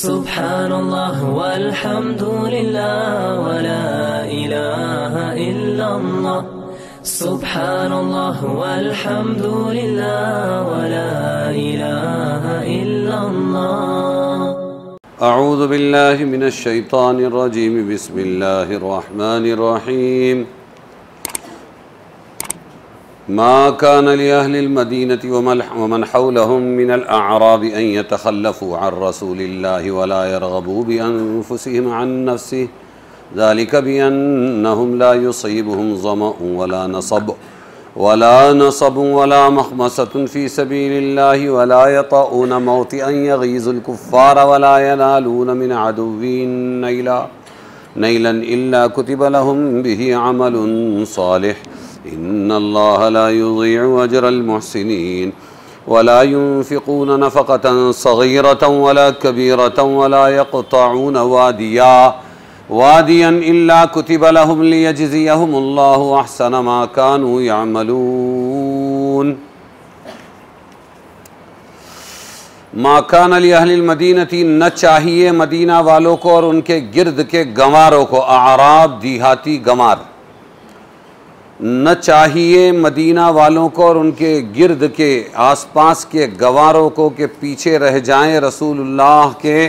सुब्हानल्लाह वल्हम्दुलिल्लाह वला इलाहा इल्लल्लाह सुब्हानल्लाह वल्हम्दुलिल्लाह वला इलाहा इल्लल्लाह। अऊज़ु बिल्लाहि मिनश शैतानिर रजीम बिस्मिल्लाहिर रहमानिर रहीम। मा कान लिअहलिल मदीनति वमन हौलहुम मिनल अअराबि अन यतखल्लफू अन रसूलिल्लाहि वला यरगबू बिअनफुसिहिम अन नफ्सिहि ज़ालिका बिअन्नहुम ला युसीबुहुम ज़मअun वला नसबun वला मखमसतुन फ़ी सबीलिल्लाहि वला यतऊन मौतिअन यग़ीज़ुल कुफ़्फ़ार वला यनालून मिन अदुव्विन नैलन इल्ला कुतिब लहुम बिही अमलुन सालिह इन्नल्लाह ला युज़ीअु अजरल मुहसिनीन वला युनफ़िक़ून नफ़क़तन सग़ीरतन वला कबीरतन वला यक़तऊन वादियन इल्ला कुतिब लहुम लियजज़ियहुमुल्लाहु अहसन मा कानू यअमलून। मा कान लिअहलिल मदीनति, न चाहिए मदीना वालों को और उनके गिर्द के गंवारों को, अराब देहाती गंवार, न चाहिए मदीना वालों को और उनके गिर्द के आसपास के गंवारों को कि पीछे रह जाएं रसूलुल्लाह के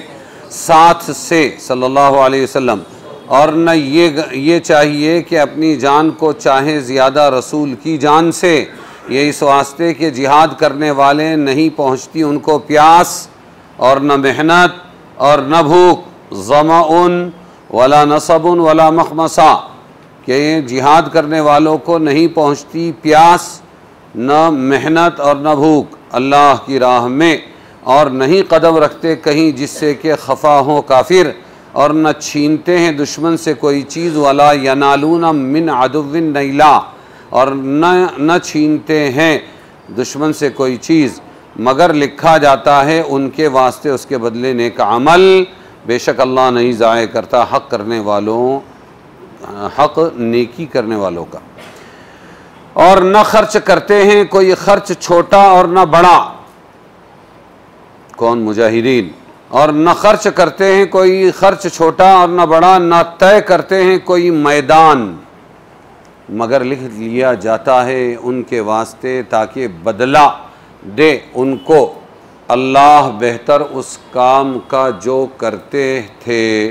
साथ से सल्लल्लाहु अलैहि वसल्लम, और न ये चाहिए कि अपनी जान को चाहे ज़्यादा रसूल की जान से। ये इस वास्ते कि जिहाद करने वाले नहीं पहुँचती उनको प्यास और न मेहनत और न भूख, ज़मअन वला नसबुन वला मखमसा, कि जिहाद करने वालों को नहीं पहुँचती प्यास, न मेहनत और न भूख अल्लाह की राह में, और नहीं कदम रखते कहीं जिससे कि खफा हो काफिर, और न छीनते हैं दुश्मन से कोई चीज़, वला यनालून मिन अदुव्विन नैला, और न छीनते हैं दुश्मन से कोई चीज़ मगर लिखा जाता है उनके वास्ते उसके बदले नेक अमल। बेशक अल्लाह नहीं ज़ाय करता हक़ करने वालों, हक़ नेकी करने वालों का। और न खर्च करते हैं कोई खर्च छोटा और न बड़ा, कौन? मुजाहिदीन। और न खर्च करते हैं कोई खर्च छोटा और न बड़ा, न तय करते हैं कोई मैदान मगर लिख लिया जाता है उनके वास्ते ताकि बदला दे उनको अल्लाह बेहतर उस काम का जो करते थे।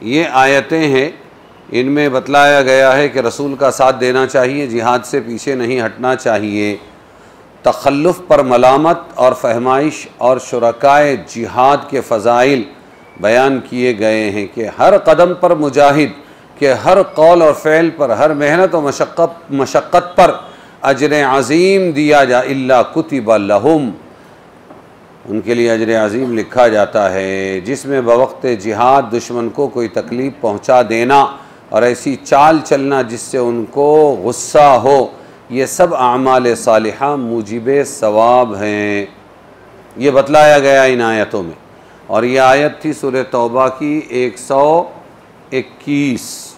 ये आयतें हैं, इनमें बतलाया गया है कि रसूल का साथ देना चाहिए, जिहाद से पीछे नहीं हटना चाहिए। तखल्लुफ़ पर मलामत और फहमाइश और शुरकाए जिहाद के फ़ज़ाइल बयान किए गए हैं कि हर कदम पर मुजाहिद के हर कौल और फ़ेल पर, हर मेहनत और मशक्क़त पर अजर अज़ीम दिया जा, इल्ला कुतिब लहुम, उनके लिए अजर अज़ीम लिखा जाता है, जिसमें बवक्त जिहाद दुश्मन को कोई तकलीफ़ पहुँचा देना और ऐसी चाल चलना जिससे उनको गुस्सा हो, ये सब आमाल सालिहा मुजिब सवाब हैं। ये बतलाया गया इन आयतों में। और ये आयत थी सूरह तौबा की 121,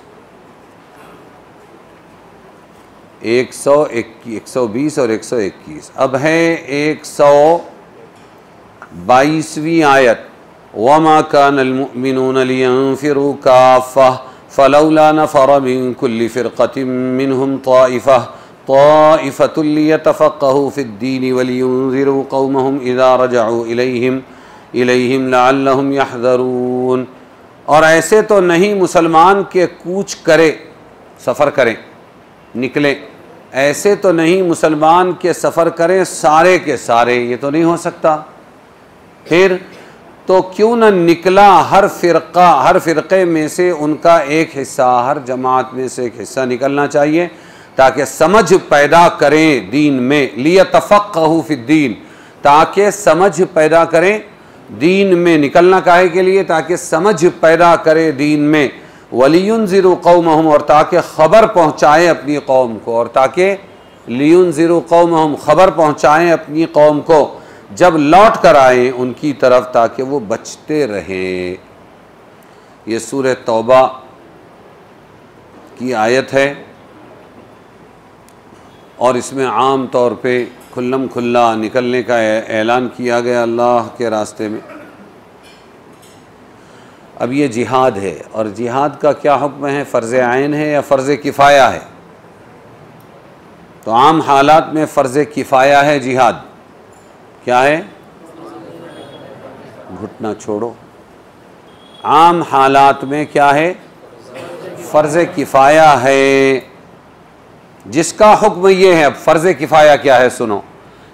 120 और 121। अब है 122वीं आयत, वमा कानल मुमिनून लियंफिरू काफ़्फ़ा फ़लौला नफ़र मिन कुल्लि फ़िरक़तिन मिनहुम ताइफ़तुन लियतफ़क़्क़हू फ़िद्दीन वलियुनज़िरू क़ौमहुम इज़ा रजअू इलैहिम लअल्लहुम यहज़रून। और ऐसे तो नहीं मुसलमान के कूच करे, सफ़र करें, निकलें, ऐसे तो नहीं मुसलमान के सफ़र करें सारे के सारे, ये तो नहीं हो सकता। फिर तो क्यों न निकला हर फ़िरक़े में से उनका एक हिस्सा, हर जमात में से एक हिस्सा निकलना चाहिए ताकि समझ पैदा करें दीन में, लियतफ़क़्क़हू फ़िद्दीन, ताकि समझ पैदा करें दीन में। निकलना काहे के लिए? ताकि समझ पैदा करे दीन में। वलियुनज़िरू क़ौमहुम, और ताकि ख़बर पहुँचाएँ अपनी कौम को, और ताकि लियुनज़िरू क़ौमहुम, ख़बर पहुँचाएँ अपनी कौम को जब लौट कर आएँ उनकी तरफ, ताकि वो बचते रहें। ये सूरह तौबा की आयत है और इसमें आम तौर पे खुल्लम खुल्ला निकलने का ऐलान किया गया अल्लाह के रास्ते में। अब ये जिहाद है, और जिहाद का क्या हुक्म है? फ़र्ज़ आइन है या फ़र्ज़ किफ़ाया है? तो आम हालात में फ़र्ज़ किफ़ाया है जिहाद। क्या है? घुटना छोड़ो। आम हालात में क्या है? फ़र्ज़ किफ़ाया है, जिसका हुक्म ये है। अब फ़र्ज़ किफ़ाया क्या है सुनो।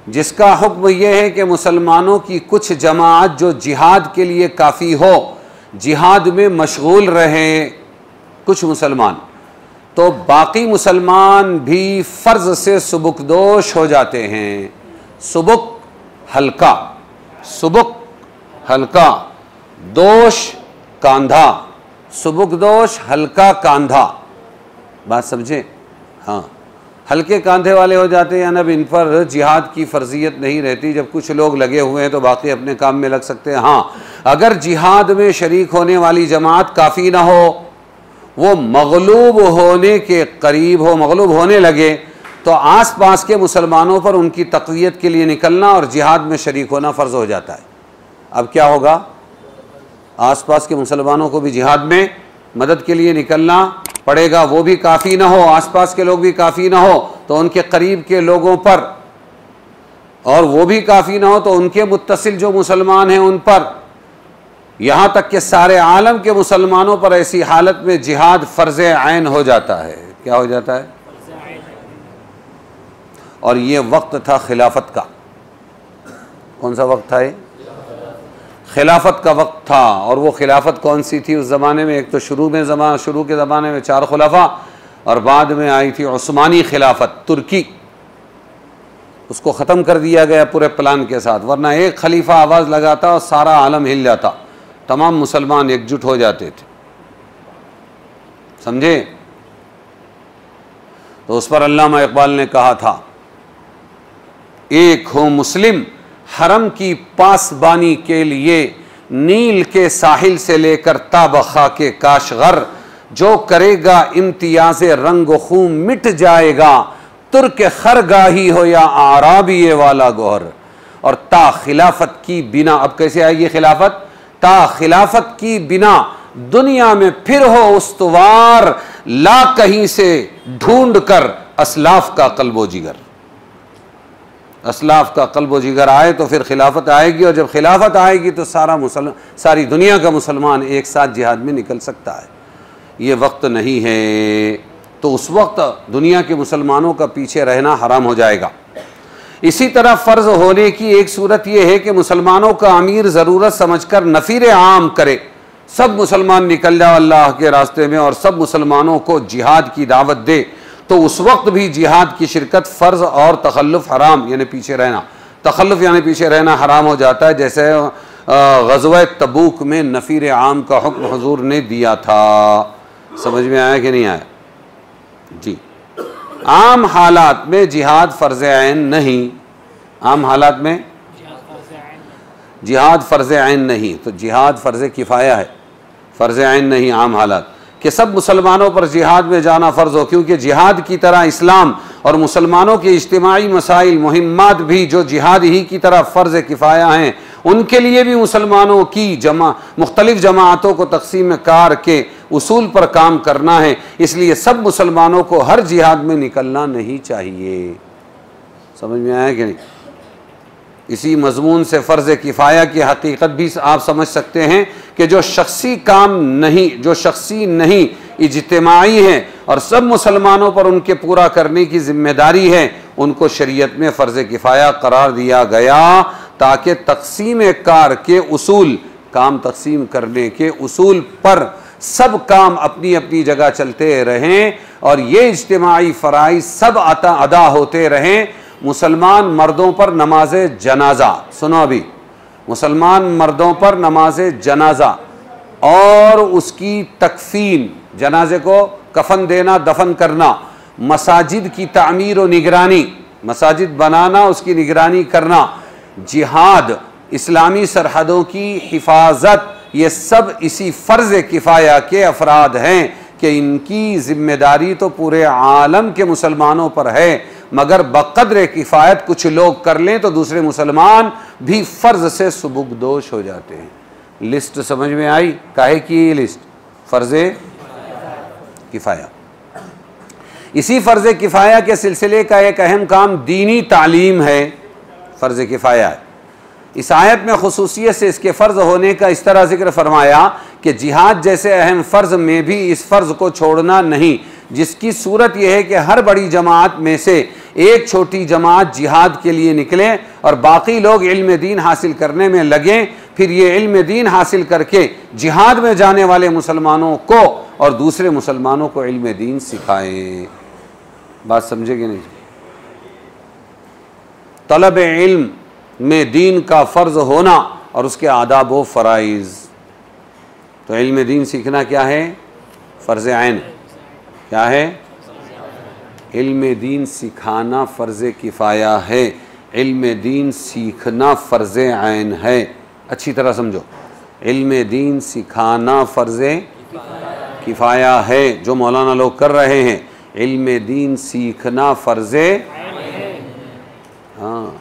जिसका हुक्म ये है कि मुसलमानों की कुछ जमात जो जिहाद के लिए काफ़ी हो, जिहाद में मशगूल रहें कुछ मुसलमान, तो बाकी मुसलमान भी फ़र्ज़ से सुबुकदोश हो जाते हैं। सुबुक हल्का, सुबुक हल्का, दोष कांधा, सुबुकदोश हल्का कांधा। बात समझे? हाँ, हल्के कांधे वाले हो जाते हैं, यानी अब इन पर जिहाद की फ़र्जियत नहीं रहती। जब कुछ लोग लगे हुए हैं तो बाकी अपने काम में लग सकते हैं। हाँ, अगर जिहाद में शरीक होने वाली जमात काफ़ी ना हो, वो मगलूब होने के करीब हो, मगलूब होने लगे, तो आस पास के मुसलमानों पर उनकी तक़वियत के लिए निकलना और जिहाद में शरीक होना फ़र्ज़ हो जाता है। अब क्या होगा? आस पास के मुसलमानों को भी जिहाद में मदद के लिए निकलना पड़ेगा। वो भी काफ़ी ना हो, आसपास के लोग भी काफ़ी ना हो, तो उनके करीब के लोगों पर, और वो भी काफ़ी ना हो तो उनके मुत्तसिल जो मुसलमान हैं उन पर, यहाँ तक कि सारे आलम के मुसलमानों पर ऐसी हालत में जिहाद फ़र्ज़ आइन हो जाता है। क्या हो जाता है? और ये वक्त था खिलाफत का। कौन सा वक्त था ये? खिलाफत का वक्त था। और वो खिलाफत कौन सी थी उस ज़माने में? एक तो शुरू के ज़माने में 4 खुलफा, और बाद में आई थी उस्मानी खिलाफत, तुर्की। उसको ख़त्म कर दिया गया पूरे प्लान के साथ, वरना एक खलीफा आवाज़ लगाता और सारा आलम हिल जाता, तमाम मुसलमान एकजुट हो जाते थे। समझे? तो उस पर अल्लामा इकबाल ने कहा था, एक हो मुस्लिम हरम की पासबानी के लिए, नील के साहिल से लेकर ताबखा के काशगर, जो करेगा इम्तियाज़ रंग खून मिट जाएगा, तुर्क खरगाही हो या आराबी वाला गोहर। और ता खिलाफत की बिना, अब कैसे आएगी खिलाफत? ता खिलाफत की बिना दुनिया में फिर हो उस्तवार, ला कहीं से ढूंढ कर असलाफ का कल्बो जिगर। असलाफ का कल्बो जिगर आए तो फिर खिलाफत आएगी, और जब खिलाफत आएगी तो सारी दुनिया का मुसलमान एक साथ जिहाद में निकल सकता है। ये वक्त नहीं है, तो उस वक्त दुनिया के मुसलमानों का पीछे रहना हराम हो जाएगा। इसी तरह फ़र्ज़ होने की एक सूरत यह है कि मुसलमानों का अमीर ज़रूरत समझकर नफ़ीर आम करे, सब मुसलमान निकल जाओ अल्लाह के रास्ते में और सब मुसलमानों को जिहाद की दावत दे, तो उस वक्त भी जिहाद की शिरकत फ़र्ज़ और तखल्लुफ़ हराम, यानी पीछे रहना, तखल्लुफ़ यानी पीछे रहना हराम हो जाता है। जैसे ग़ज़वा तबूक में नफ़ीर आम का हुक्म हुज़ूर ने दिया था। समझ में आया कि नहीं आया? जी, आम हालात में जिहाद फ़र्ज़ ऐन नहीं, आम हालात में जिहाद फ़र्ज़ ऐन नहीं, तो जिहाद फ़र्ज़ किफ़ाया है, फ़र्ज़ ऐन नहीं। आम हालात कि सब मुसलमानों पर जिहाद में जाना फ़र्ज़ हो, क्योंकि जिहाद की तरह इस्लाम और मुसलमानों के इज्तिमाई मसाइल मुहिम्मात भी जो जिहाद ही की तरह फ़र्ज़ किफ़ाया हैं, उनके लिए भी मुसलमानों की मुख्तलिफ़ जमातों को तक़सीम कार के उसूल पर काम करना है। इसलिए सब मुसलमानों को हर जिहाद में निकलना नहीं चाहिए। समझ में आया कि नहीं? इसी मज़मून से फ़र्ज़ किफ़ाया की हकीकत भी आप समझ सकते हैं कि जो शख्सी काम नहीं, जो शख्सी नहीं इज्तिमाई है और सब मुसलमानों पर उनके पूरा करने की ज़िम्मेदारी है, उनको शरीयत में फ़र्ज़ किफ़ाया करार दिया गया, ताकि तक़सीम कार के उसूल, काम तक़सीम करने के उसूल पर सब काम अपनी अपनी जगह चलते रहें और ये इज्तिमाई फ़राइज़ सब अदा होते रहें। मुसलमान मर्दों पर नमाज जनाजा, सुनो अभी, मुसलमान मर्दों पर नमाज जनाजा और उसकी तकफीन, जनाजे को कफन देना, दफन करना, मसाजिद की तामीर और निगरानी, मसाजिद बनाना, उसकी निगरानी करना, जिहाद, इस्लामी सरहदों की हिफाजत, ये सब इसी फ़र्ज़ किफ़ाया के अफराद हैं कि इनकी ज़िम्मेदारी तो पूरे आलम के मुसलमानों पर है। मगर बक़द्र किफ़ायत कुछ लोग कर लें तो दूसरे मुसलमान भी फ़र्ज़ से सुबुकदोश हो जाते हैं। लिस्ट समझ में आई? काहे की ये लिस्ट? फ़र्ज़ किफ़ाया। इसी फ़र्ज़ किफ़ाया के सिलसिले का एक अहम काम दीनी तालीम है, फ़र्ज़ किफ़ाया है। इस आयत में ख़ुसूसियत से इसके फ़र्ज़ होने का इस तरह ज़िक्र फरमाया कि जिहाद जैसे अहम फ़र्ज़ में भी इस फ़र्ज़ को छोड़ना नहीं, जिसकी सूरत यह है कि हर बड़ी जमात में से एक छोटी जमात जिहाद के लिए निकले और बाकी लोग इल्म दीन हासिल करने में लगें, फिर ये इल्म दीन हासिल करके जिहाद में जाने वाले मुसलमानों को और दूसरे मुसलमानों को इल्म दीन सिखाएं। बात समझे कि नहीं? तलब इल्म में दीन का फ़र्ज़ होना और उसके आदाब व फ़राइज़। तो इल्म दीन सीखना क्या है? फ़र्ज़ ऐन। क्या है? इल्म दीन सिखाना फ़र्ज़ किफ़ाया है, इल्म दीन सीखना फ़र्ज़ ऐन है। अच्छी तरह समझो, इल्म दीन सिखाना फ़र्ज़ किफ़ाया है जो मौलाना लोग कर रहे हैं, इल्म दीन सीखना फ़र्ज़। हाँ,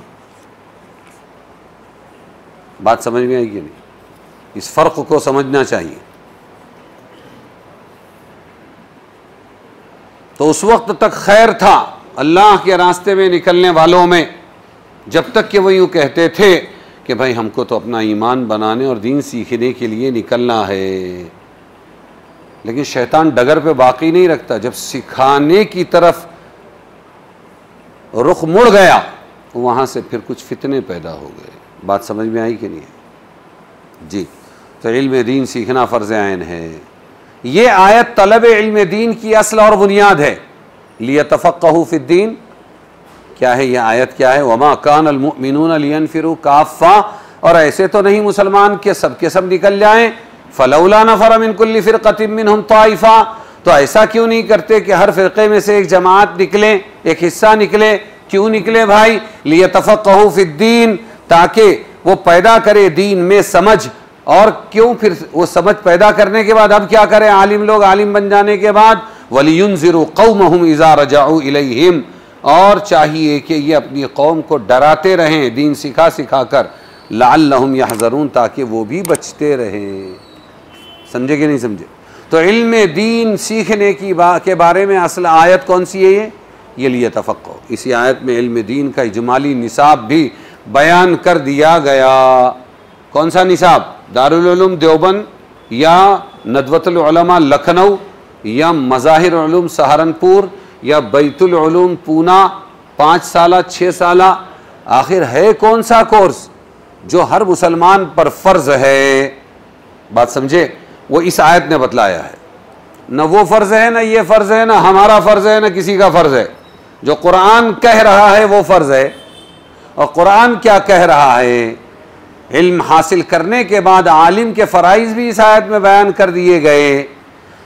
बात समझ में आई कि नहीं? इस फ़र्क को समझना चाहिए। तो उस वक्त तक खैर था अल्लाह के रास्ते में निकलने वालों में, जब तक कि वो यूँ कहते थे कि भाई हमको तो अपना ईमान बनाने और दीन सीखने के लिए निकलना है। लेकिन शैतान डगर पे बाकी नहीं रखता। जब सिखाने की तरफ रुख मुड़ गया तो वहाँ से फिर कुछ फितने पैदा हो गए। बात समझ में आई कि नहीं? जी, तो इल्म दीन सीखना फ़र्ज़ ऐन है। ये आयत तलब इल्म दीन की असल और बुनियाद है। लियतफ़क़्क़हू फ़िद्दीन, क्या है ये आयत? क्या है? वमा कानल मुअमिनून लियनफ़िरू काफ़्फ़ा, और ऐसे तो नहीं मुसलमान के सब निकल जाएं। फ़लौला नफ़र मिन कुल्लि फ़िरक़तिन मिनहुम ताइफ़ा, तो ऐसा क्यों नहीं करते कि हर फ़िरक़े में से एक जमात निकले, एक हिस्सा निकले? क्यों निकले भाई? लियतफ़क़्क़हू फ़िद्दीन, ताकि वो पैदा करे दीन में समझ। और क्यों फिर वो समझ पैदा करने के बाद अब क्या करें आलिम लोग? आलिम बन जाने के बाद वलियुनज़िरू क़ौमहुम इज़ा रजअू इलैहिम, और चाहिए कि ये अपनी कौम को डराते रहें दीन सिखा सिखा कर, लअल्लहुम यहज़रून, ताकि वो भी बचते रहें। समझे कि नहीं समझे? तो इल्म दीन सीखने के बारे में असल आयत कौन सी है? ये लियतफ़क़्क़हू। इसी आयत में इल्म दीन का इजमाली निसाब भी बयान कर दिया गया। कौन सा निसाब? दारुल उलूम देवबंद या नदवतुल उलमा लखनऊ या मज़ाहिर उलूम सहारनपुर या बैतुल उलूम पूना, 5 साल 6 साल, आखिर है कौन सा कोर्स जो हर मुसलमान पर फ़र्ज़ है? बात समझे? वो इस आयत ने बतलाया है। न वो फ़र्ज़ है, न ये फ़र्ज़ है, न हमारा फ़र्ज़ है, न किसी का फ़र्ज़ है। जो कुरान कह रहा है वो फ़र्ज़ है। और कुरान क्या कह रहा है? इल्म हासिल करने के बाद आलिम के फ़राइज़ भी इस आयत में बयान कर दिए गए।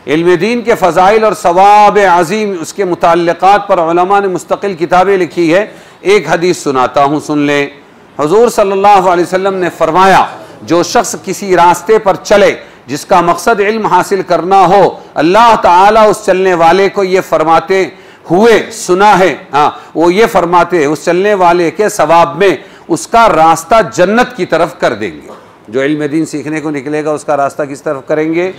इल्म दीन के फ़ज़ाइल और सवाब अज़ीम, उसके मुताल्लिक़ात पर उलमा ने मुस्तक़िल किताबें लिखी है। एक हदीस सुनाता हूँ, सुन लें। हुज़ूर सल्लल्लाहु अलैहि वसल्लम ने फरमाया, जो शख्स किसी रास्ते पर चले जिसका मकसद इल्म हासिल करना हो, अल्लाह ताला उस चलने वाले को ये फरमाते हुए सुना है, हाँ, वो ये फरमाते उस चलने वाले के सवाब में उसका रास्ता जन्नत की तरफ कर देंगे। जो इल्म दीन सीखने को निकलेगा उसका रास्ता किस तरफ करेंगे?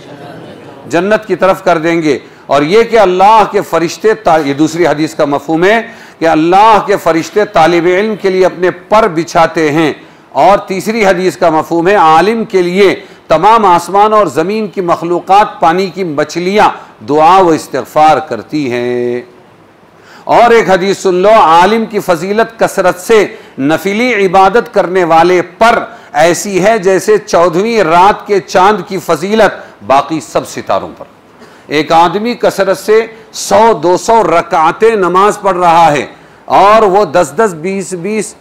जन्नत की तरफ कर देंगे। और ये कि अल्लाह के फरिश्ते, ये दूसरी हदीस का मफ़हूम है कि अल्लाह के फरिश्ते तालिब इल्म के लिए अपने पर बिछाते हैं। और तीसरी हदीस का मफ़हूम है आलिम के लिए तमाम आसमान और ज़मीन की मखलूक़ात, पानी की मछलियाँ दुआ व इस्तिग़फ़ार करती हैं। और एक हदीस सुन लो, आलिम की फजीलत कसरत से नफिली इबादत करने वाले पर ऐसी है जैसे 14वीं रात के चांद की फजीलत बाकी सब सितारों पर। एक आदमी कसरत से 100-200 रकातें नमाज पढ़ रहा है और वो 10-10, 20-20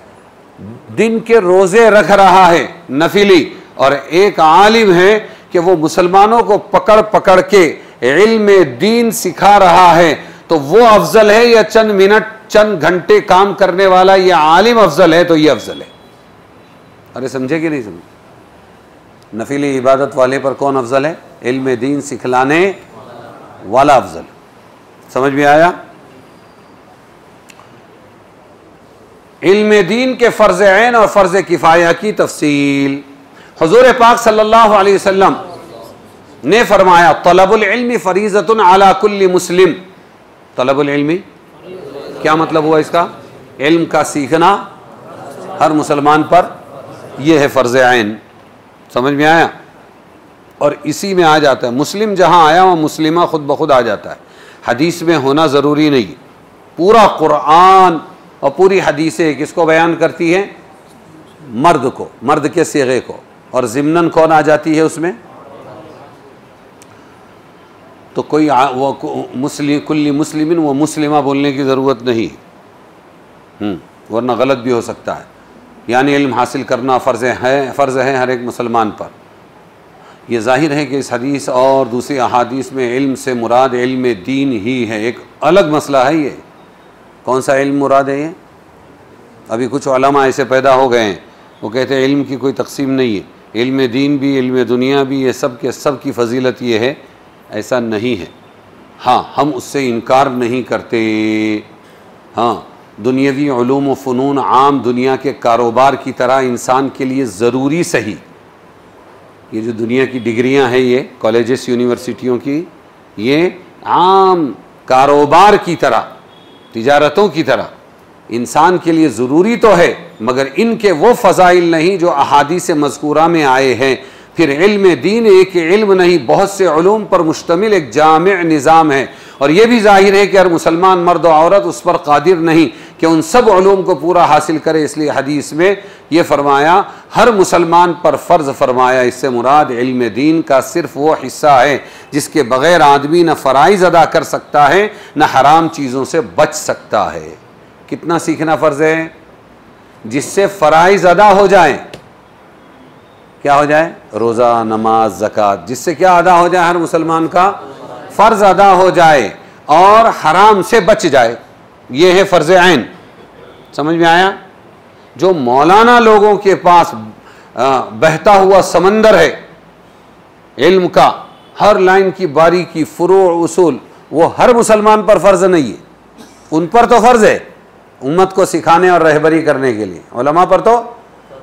दिन के रोजे रख रहा है नफिली, और एक आलिम है कि वो मुसलमानों को पकड़ पकड़ के इल्म दीन सिखा रहा है, तो वो अफजल है या चंद मिनट चंद घंटे काम करने वाला ये आलिम अफजल है? तो ये अफजल है। अरे समझे कि नहीं समझे? नफिली इबादत वाले पर कौन अफजल है? इल्म दीन सिखलाने वाला अफजल। समझ में आया? इल्म दीन के फ़र्ज़ ऐन और फ़र्ज़ किफ़ाया की तफसील। हुज़ूर पाक सल्लल्लाहु अलैहि वसल्लम ने फरमाया, तलबुल इल्मी फ़रीज़तुन अला कुल्ली मुस्लिम। तलबुल इल्मी क्या मतलब हुआ इसका? इल्म का सीखना हर मुसलमान पर यह है फ़र्ज़ ऐन। समझ में आया? और इसी में आ जाता है, मुस्लिम जहाँ आया वहाँ मुस्लिमा खुद ब खुद आ जाता है। हदीस में होना ज़रूरी नहीं। पूरा कुरान और पूरी हदीसें किसको बयान करती हैं? मर्द को, मर्द के सीगे को। और ज़िम्नन कौन आ जाती है उसमें? तो कोई वो मुस्लिम, कुल्ली मुस्लिमिन वो मुस्लिमा बोलने की ज़रूरत नहीं, वरना गलत भी हो सकता है। यानी इल्म हासिल करना फ़र्ज़ है हर एक मुसलमान पर। यह ज़ाहिर है कि इस हदीस और दूसरी अहादीस में इल्म से मुराद इल्म दीन ही है। एक अलग मसला है ये, कौन सा इल्म मुराद है ये? अभी कुछ उलमा ऐसे पैदा हो गए हैं, वो कहते हैं इल्म की कोई तकसीम नहीं है, इल्म दीन भी इल्म दुनिया भी, ये सब के सब की फजीलत ये है। ऐसा नहीं है। हाँ, हम उससे इनकार नहीं करते। हाँ, दुनियावी उलूम व फ़नून आम दुनिया के कारोबार की तरह इंसान के लिए ज़रूरी सही। ये जो दुनिया की डिग्रियां हैं, ये कॉलेजेस यूनिवर्सिटियों की, ये आम कारोबार की तरह, तिजारतों की तरह इंसान के लिए ज़रूरी तो है, मगर इनके वो फ़ज़ाइल नहीं जो अहादीस मज़कूरा में आए हैं। फिर इल्म दीन एक इल्म नहीं, बहुत से उलूम पर मुश्तमिल एक जामिअ निज़ाम है। और ये भी ज़ाहिर है कि हर मुसलमान मर्द और औरत उस पर कादिर नहीं कि उन सब उलूम को पूरा हासिल करे। इसलिए हदीस में ये फरमाया हर मुसलमान पर फ़र्ज़ फरमाया। इससे मुराद इल्म दीन का सिर्फ़ वो हिस्सा है जिसके बग़ैर आदमी न फ़राइज़ अदा कर सकता है न हराम चीज़ों से बच सकता है। कितना सीखना फ़र्ज़ है? जिससे फ़राइज़ अदा हो जाए। क्या हो जाए? रोज़ा, नमाज, ज़कात, जिससे क्या अदा हो जाए? हर मुसलमान का फ़र्ज़ अदा हो जाए और हराम से बच जाए। ये है फ़र्ज़ ऐन। समझ में आया? जो मौलाना लोगों के पास बहता हुआ समंदर है इल्म का, हर लाइन की बारीकी, फ़ुरूअ, उसूल, वो हर मुसलमान पर फ़र्ज़ नहीं है। उन पर तो फ़र्ज़ है उम्मत को सिखाने और रहबरी करने के लिए, उलमा पर तो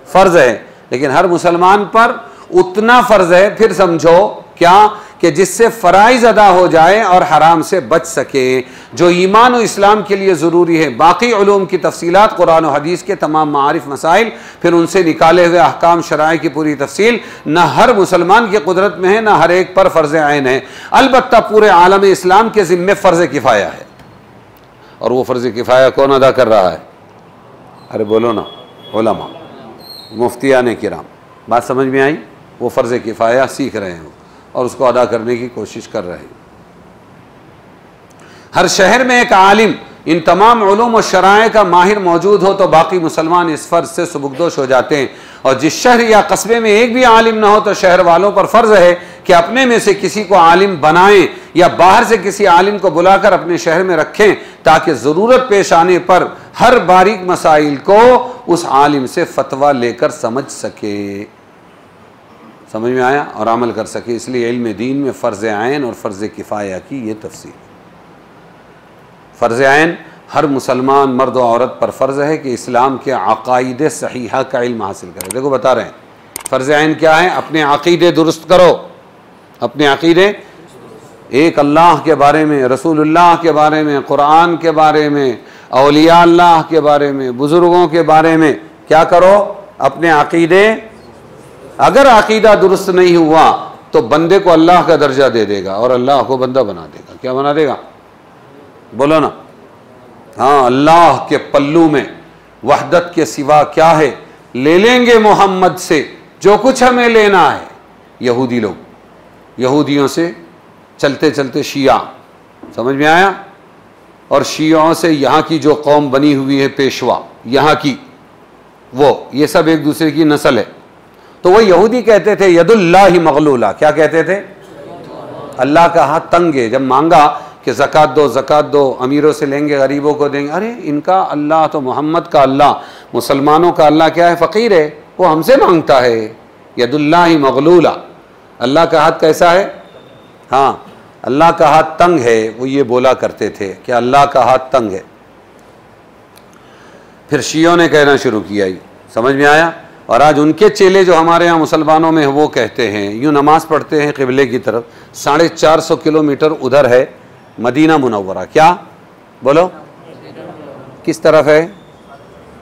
फ़र्ज़ है, लेकिन हर मुसलमान पर उतना फ़र्ज़ है। फिर समझो क्या कि जिससे फ़राइज़ अदा हो जाए और हराम से बच सके, जो ईमान और इस्लाम के लिए ज़रूरी है। बाकी उलूम की तफसीलात, कुरान और हदीस के तमाम मारिफ मसाइल, फिर उनसे निकाले हुए अहकाम शराय की पूरी तफसील न हर मुसलमान की कुदरत में है, न हर एक पर फ़र्ज़ ऐन है। अलबत्ता पूरे आलम इस्लाम के ज़िम्मे फ़र्ज़ किफ़ाया है। और वो फ़र्ज़ किफ़ाया कौन अदा कर रहा है? अरे बोलो ना, उलमा, मुफ्तियान किराम। बात समझ में आई? वो फ़र्ज़ किफ़ाया सीख रहे हैं और उसको अदा करने की कोशिश कर रहे हैं। हर शहर में एक आलिम इन तमाम उलूम और शराय का माहिर मौजूद हो तो बाकी मुसलमान इस फ़र्ज़ से सुबुकदोश हो जाते हैं। और जिस शहर या कस्बे में एक भी आलिम ना हो तो शहर वालों पर फ़र्ज़ है कि अपने में से किसी को आलिम बनाएं या बाहर से किसी आलिम को बुलाकर अपने शहर में रखें, ताकि ज़रूरत पेश आने पर हर बारीक मसाइल को उस आलिम से फतवा लेकर समझ सके। समझ में आया? और अमल कर सके। इसलिए इल्म दीन में फ़र्ज़ ऐन और फ़र्ज़ किफ़ाया की ये तफसील। फ़र्ज़ ऐन हर मुसलमान मर्द और औरत पर फ़र्ज़ है कि इस्लाम के अक़ाइदे सहीहा का इल्म हासिल करे। देखो बता रहे हैं फ़र्ज़ ऐन क्या है? अपने अक़ीदे दुरुस्त करो। अपने अक़ीदे, एक अल्लाह के बारे में, रसूलुल्लाह के बारे में, कुरान के बारे में, औलिया अल्लाह के बारे में, बुज़ुर्गों के बारे में क्या करो? अपने अक़ीदे। अगर अक़ीदा दुरुस्त नहीं हुआ तो बंदे को अल्लाह का दर्जा दे देगा और अल्लाह को बंदा बना देगा। क्या बना देगा? बोलो ना। हाँ, अल्लाह के पल्लू में वहदत के सिवा क्या है? ले लेंगे मोहम्मद से जो कुछ हमें लेना है। यहूदी लोग, यहूदियों से चलते चलते शिया, समझ में आया? और शियों से यहाँ की जो कौम बनी हुई है पेशवा यहाँ की, वो ये सब एक दूसरे की नस्ल है। तो वो यहूदी कहते थे यदुल्लाहि मगलूला। क्या कहते थे? अल्लाह का हाथ तंग है। जब मांगा कि ज़कात दो, ज़कात दो, अमीरों से लेंगे, गरीबों को देंगे। अरे इनका अल्लाह तो मोहम्मद का अल्लाह, मुसलमानों का अल्लाह क्या है? फ़कीर है, वो हमसे मांगता है। यदुल्लाहि मगलूला, अल्लाह का हाथ कैसा है? हाँ, अल्लाह का हाथ तंग है। वो ये बोला करते थे कि अल्लाह का हाथ तंग है। फिर शियों ने कहना शुरू किया। ही समझ में आया। और आज उनके चेले जो हमारे यहाँ मुसलमानों में वो कहते हैं, यूँ नमाज पढ़ते हैं क़िबले की तरफ, 450 किलोमीटर उधर है मदीना मुनव्वरा। क्या बोलो किस तरफ है?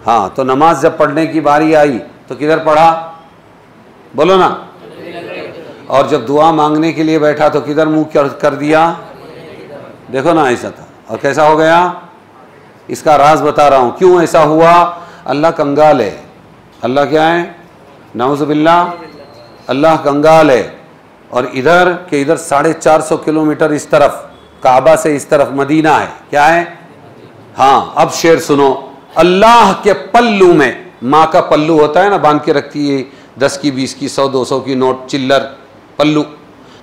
हाँ, तो नमाज जब पढ़ने की बारी आई तो किधर पढ़ा? बोलो ना। और जब दुआ मांगने के लिए बैठा तो किधर मुंह कर दिया? देखो ना, ऐसा था। और कैसा हो गया? इसका राज बता रहा हूं क्यों ऐसा हुआ। अल्लाह कंगाल है। अल्लाह क्या है? नाउज़ुबिल्लाह, अल्लाह कंगाल है। और इधर के इधर 450 किलोमीटर इस तरफ काबा से इस तरफ मदीना है। क्या है? हाँ, अब शेर सुनो। अल्लाह के पल्लू में, माँ का पल्लू होता है ना, बांध के रखती है 10 की 20 की 100 200 की नोट, चिल्लर पल्लू।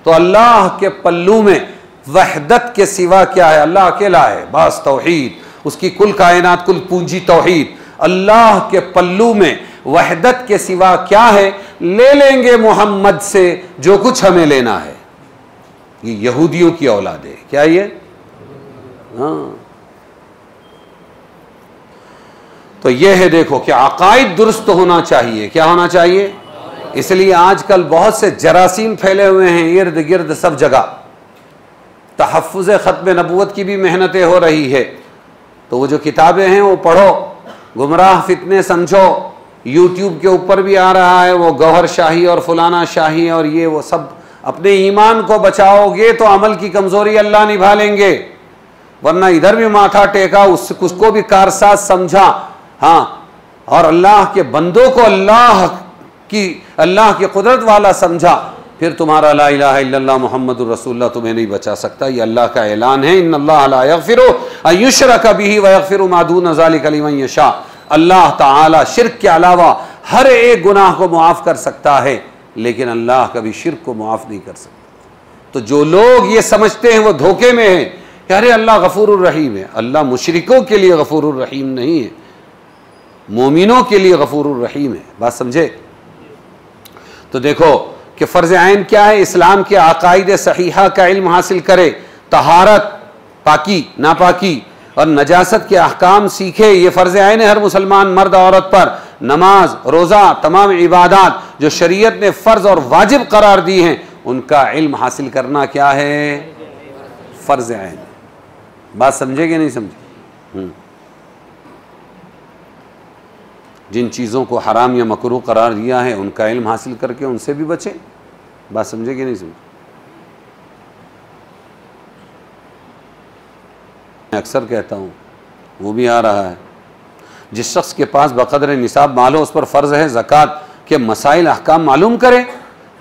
तो अल्लाह के पल्लू में वहदत के सिवा क्या है? अल्लाह अकेला है, बस तौहीद। उसकी कुल कायनात, कुल पूंजी तौहीद। अल्लाह के पल्लू में वहदत के सिवा क्या है? ले लेंगे मोहम्मद से जो कुछ हमें लेना है। ये यहूदियों की औलाद है। क्या ये? हाँ, तो ये है, देखो कि अकायद दुरुस्त होना चाहिए। क्या होना चाहिए? इसलिए आजकल बहुत से जरासीम फैले हुए हैं इर्द गिर्द सब जगह। तहफ़्फ़ुज़ ख़त्म नबूवत की भी मेहनतें हो रही है, तो वो जो किताबें हैं वो पढ़ो, गुमराह फितने समझो। यूट्यूब के ऊपर भी आ रहा है वो गौहर शाही और फलाना शाही और ये वो सब। अपने ईमान को बचाओगे तो अमल की कमज़ोरी अल्लाह निभा लेंगे, वरना इधर भी माथा टेका, उसको भी कारसाज समझा। हाँ, और अल्लाह के बंदों को अल्लाह की कुदरत वाला समझा, फिर तुम्हारा ला इलाहा इल्लल्लाह मुहम्मदुर रसूलुल्लाह तुम्हें नहीं बचा सकता। ये अल्लाह का ऐलान है, इन्नल्लाह ला यग़फ़िरु अन युश्रक बिही व यग़फ़िरु मा दून ज़ालिका लिमन यशा। अल्लाह ताला शिर्क के अलावा हर एक गुनाह को मुआफ़ कर सकता है, लेकिन अल्लाह कभी शिर्क को मुआफ़ नहीं कर सकता। तो जो लोग ये समझते हैं वो धोखे में हैं कि अरे अल्लाह गफूरुर रहीम है। अल्लाह मुशरिकों के लिए गफूरुर रहीम नहीं है, मोमिनों के लिए गफूरुर रहीम है। बात समझे? तो देखो कि फ़र्ज़ ऐन क्या है? इस्लाम के अक़ाइद सहीहा का इल्म हासिल करे, तहारत, पाकी नापाकी और नजासत के अहकाम सीखे। ये फ़र्ज़ ऐन है हर मुसलमान मर्द औरत पर। नमाज, रोज़ा, तमाम इबादात जो शरीयत ने फ़र्ज़ और वाजिब करार दी हैं, उनका इल्म हासिल करना क्या है? फ़र्ज़ ऐन। बात समझे कि नहीं समझे? जिन चीज़ों को हराम या मकरूह करार दिया है उनका इल्म हासिल करके उनसे भी बचें। बात समझे कि नहीं समझे? मैं अक्सर कहता हूँ, वो भी आ रहा है, जिस शख्स के पास बक़द्र निसाब माल हो उस पर फ़र्ज़ है ज़कात के मसाइल अहकाम मालूम करे।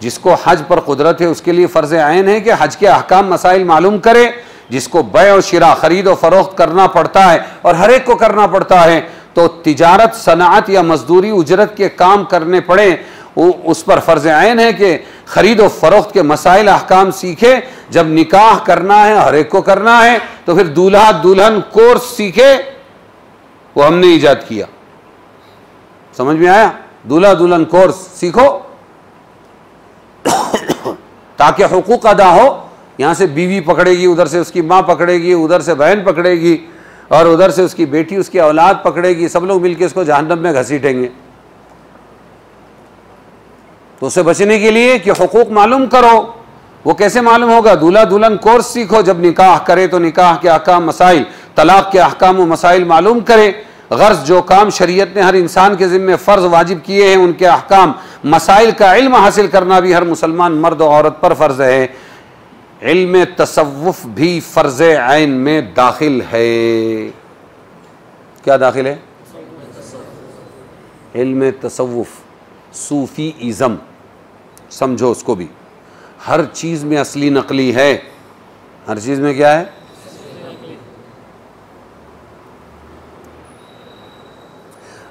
जिसको हज पर कुदरत है उसके लिए फ़र्ज़ ऐन है कि हज के अहकाम मसाइल मालूम करे। जिसको बै और शिरा, ख़रीद और फ़रोख्त करना पड़ता है और हर एक को करना पड़ता है, तो तिजारत, सनाअत या मजदूरी उजरत के काम करने पड़े, उस पर फ़र्ज़ ऐन है कि ख़रीद और फ़रोख्त के मसाइल अहकाम सीखे। जब निकाह करना है हर एक को करना है, तो फिर दूल्हा दुल्हन कोर्स सीखे, वो हमने ईजाद किया। समझ में आया? दूल्हा दुल्हन कोर्स सीखो ताकि हुकूक अदा हो। यहाँ से बीवी पकड़ेगी, उधर से उसकी माँ पकड़ेगी, उधर से बहन पकड़ेगी और उधर से उसकी बेटी, उसकी औलाद पकड़ेगी, सब लोग मिलकर इसको जहन्नम में घसीटेंगे। तो उसे बचने के लिए कि हुकूक मालूम करो। वो कैसे मालूम होगा? दूल्हा दुल्हन कोर्स सीखो। जब निकाह करे तो निकाह के अहकाम मसाइल, तलाक के अहकाम व मसाइल मालूम करे। गर्ज जो काम शरीयत ने हर इंसान के ज़िम्मे फ़र्ज़ वाजिब किए हैं उनके अहकाम मसाइल का इल्म हासिल करना भी हर मुसलमान मर्द और औरत पर फ़र्ज़ है। इल्म तसव्वुफ़ भी फ़र्ज़ ऐन में दाखिल है। क्या दाखिल है? इल्म तसव्वुफ़, सूफ़ी इज़म, समझो उसको भी। हर चीज़ में असली नकली है। हर चीज़ में क्या है?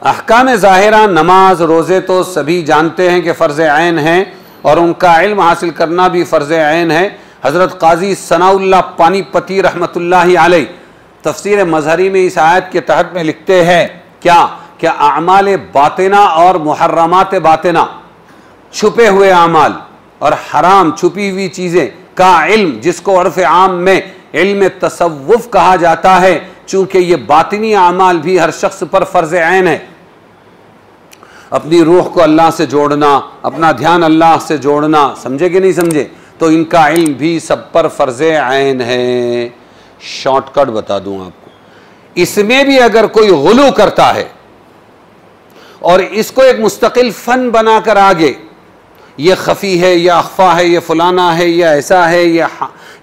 अहकाम ज़ाहिरा, नमाज, रोज़े तो सभी जानते हैं कि फ़र्ज़ ऐन हैं और उनका इल्म हासिल करना भी फ़र्ज़ ऐन है। हज़रत क़ाज़ी सनाउल्लाह पानीपती रहमतुल्लाहि अलैह तफ़सीर मज़हरी में इस आयत के तहत में लिखते हैं क्या आमाल बातिना और मुहर्रमात बातिना, छुपे हुए आमाल और हराम छुपी हुई चीज़ें का इल्म, जिसको अर्फ़ आम में इल्म तसव्वुफ़ कहा जाता है, चूंकि ये बातिनी आमाल भी हर शख्स पर फ़र्ज़ ऐन है। अपनी रूह को अल्लाह से जोड़ना, अपना ध्यान अल्लाह से जोड़ना, समझे कि नहीं समझे, तो इनका इल्म भी सब पर फ़र्ज़ ऐन है। शॉर्टकट बता दूं आपको, इसमें भी अगर कोई गुलू करता है और इसको एक मुस्तकिल फ़न बनाकर आगे, ये खफ़ी है, ये अख्फा है, ये फलाना है, ये ऐसा है,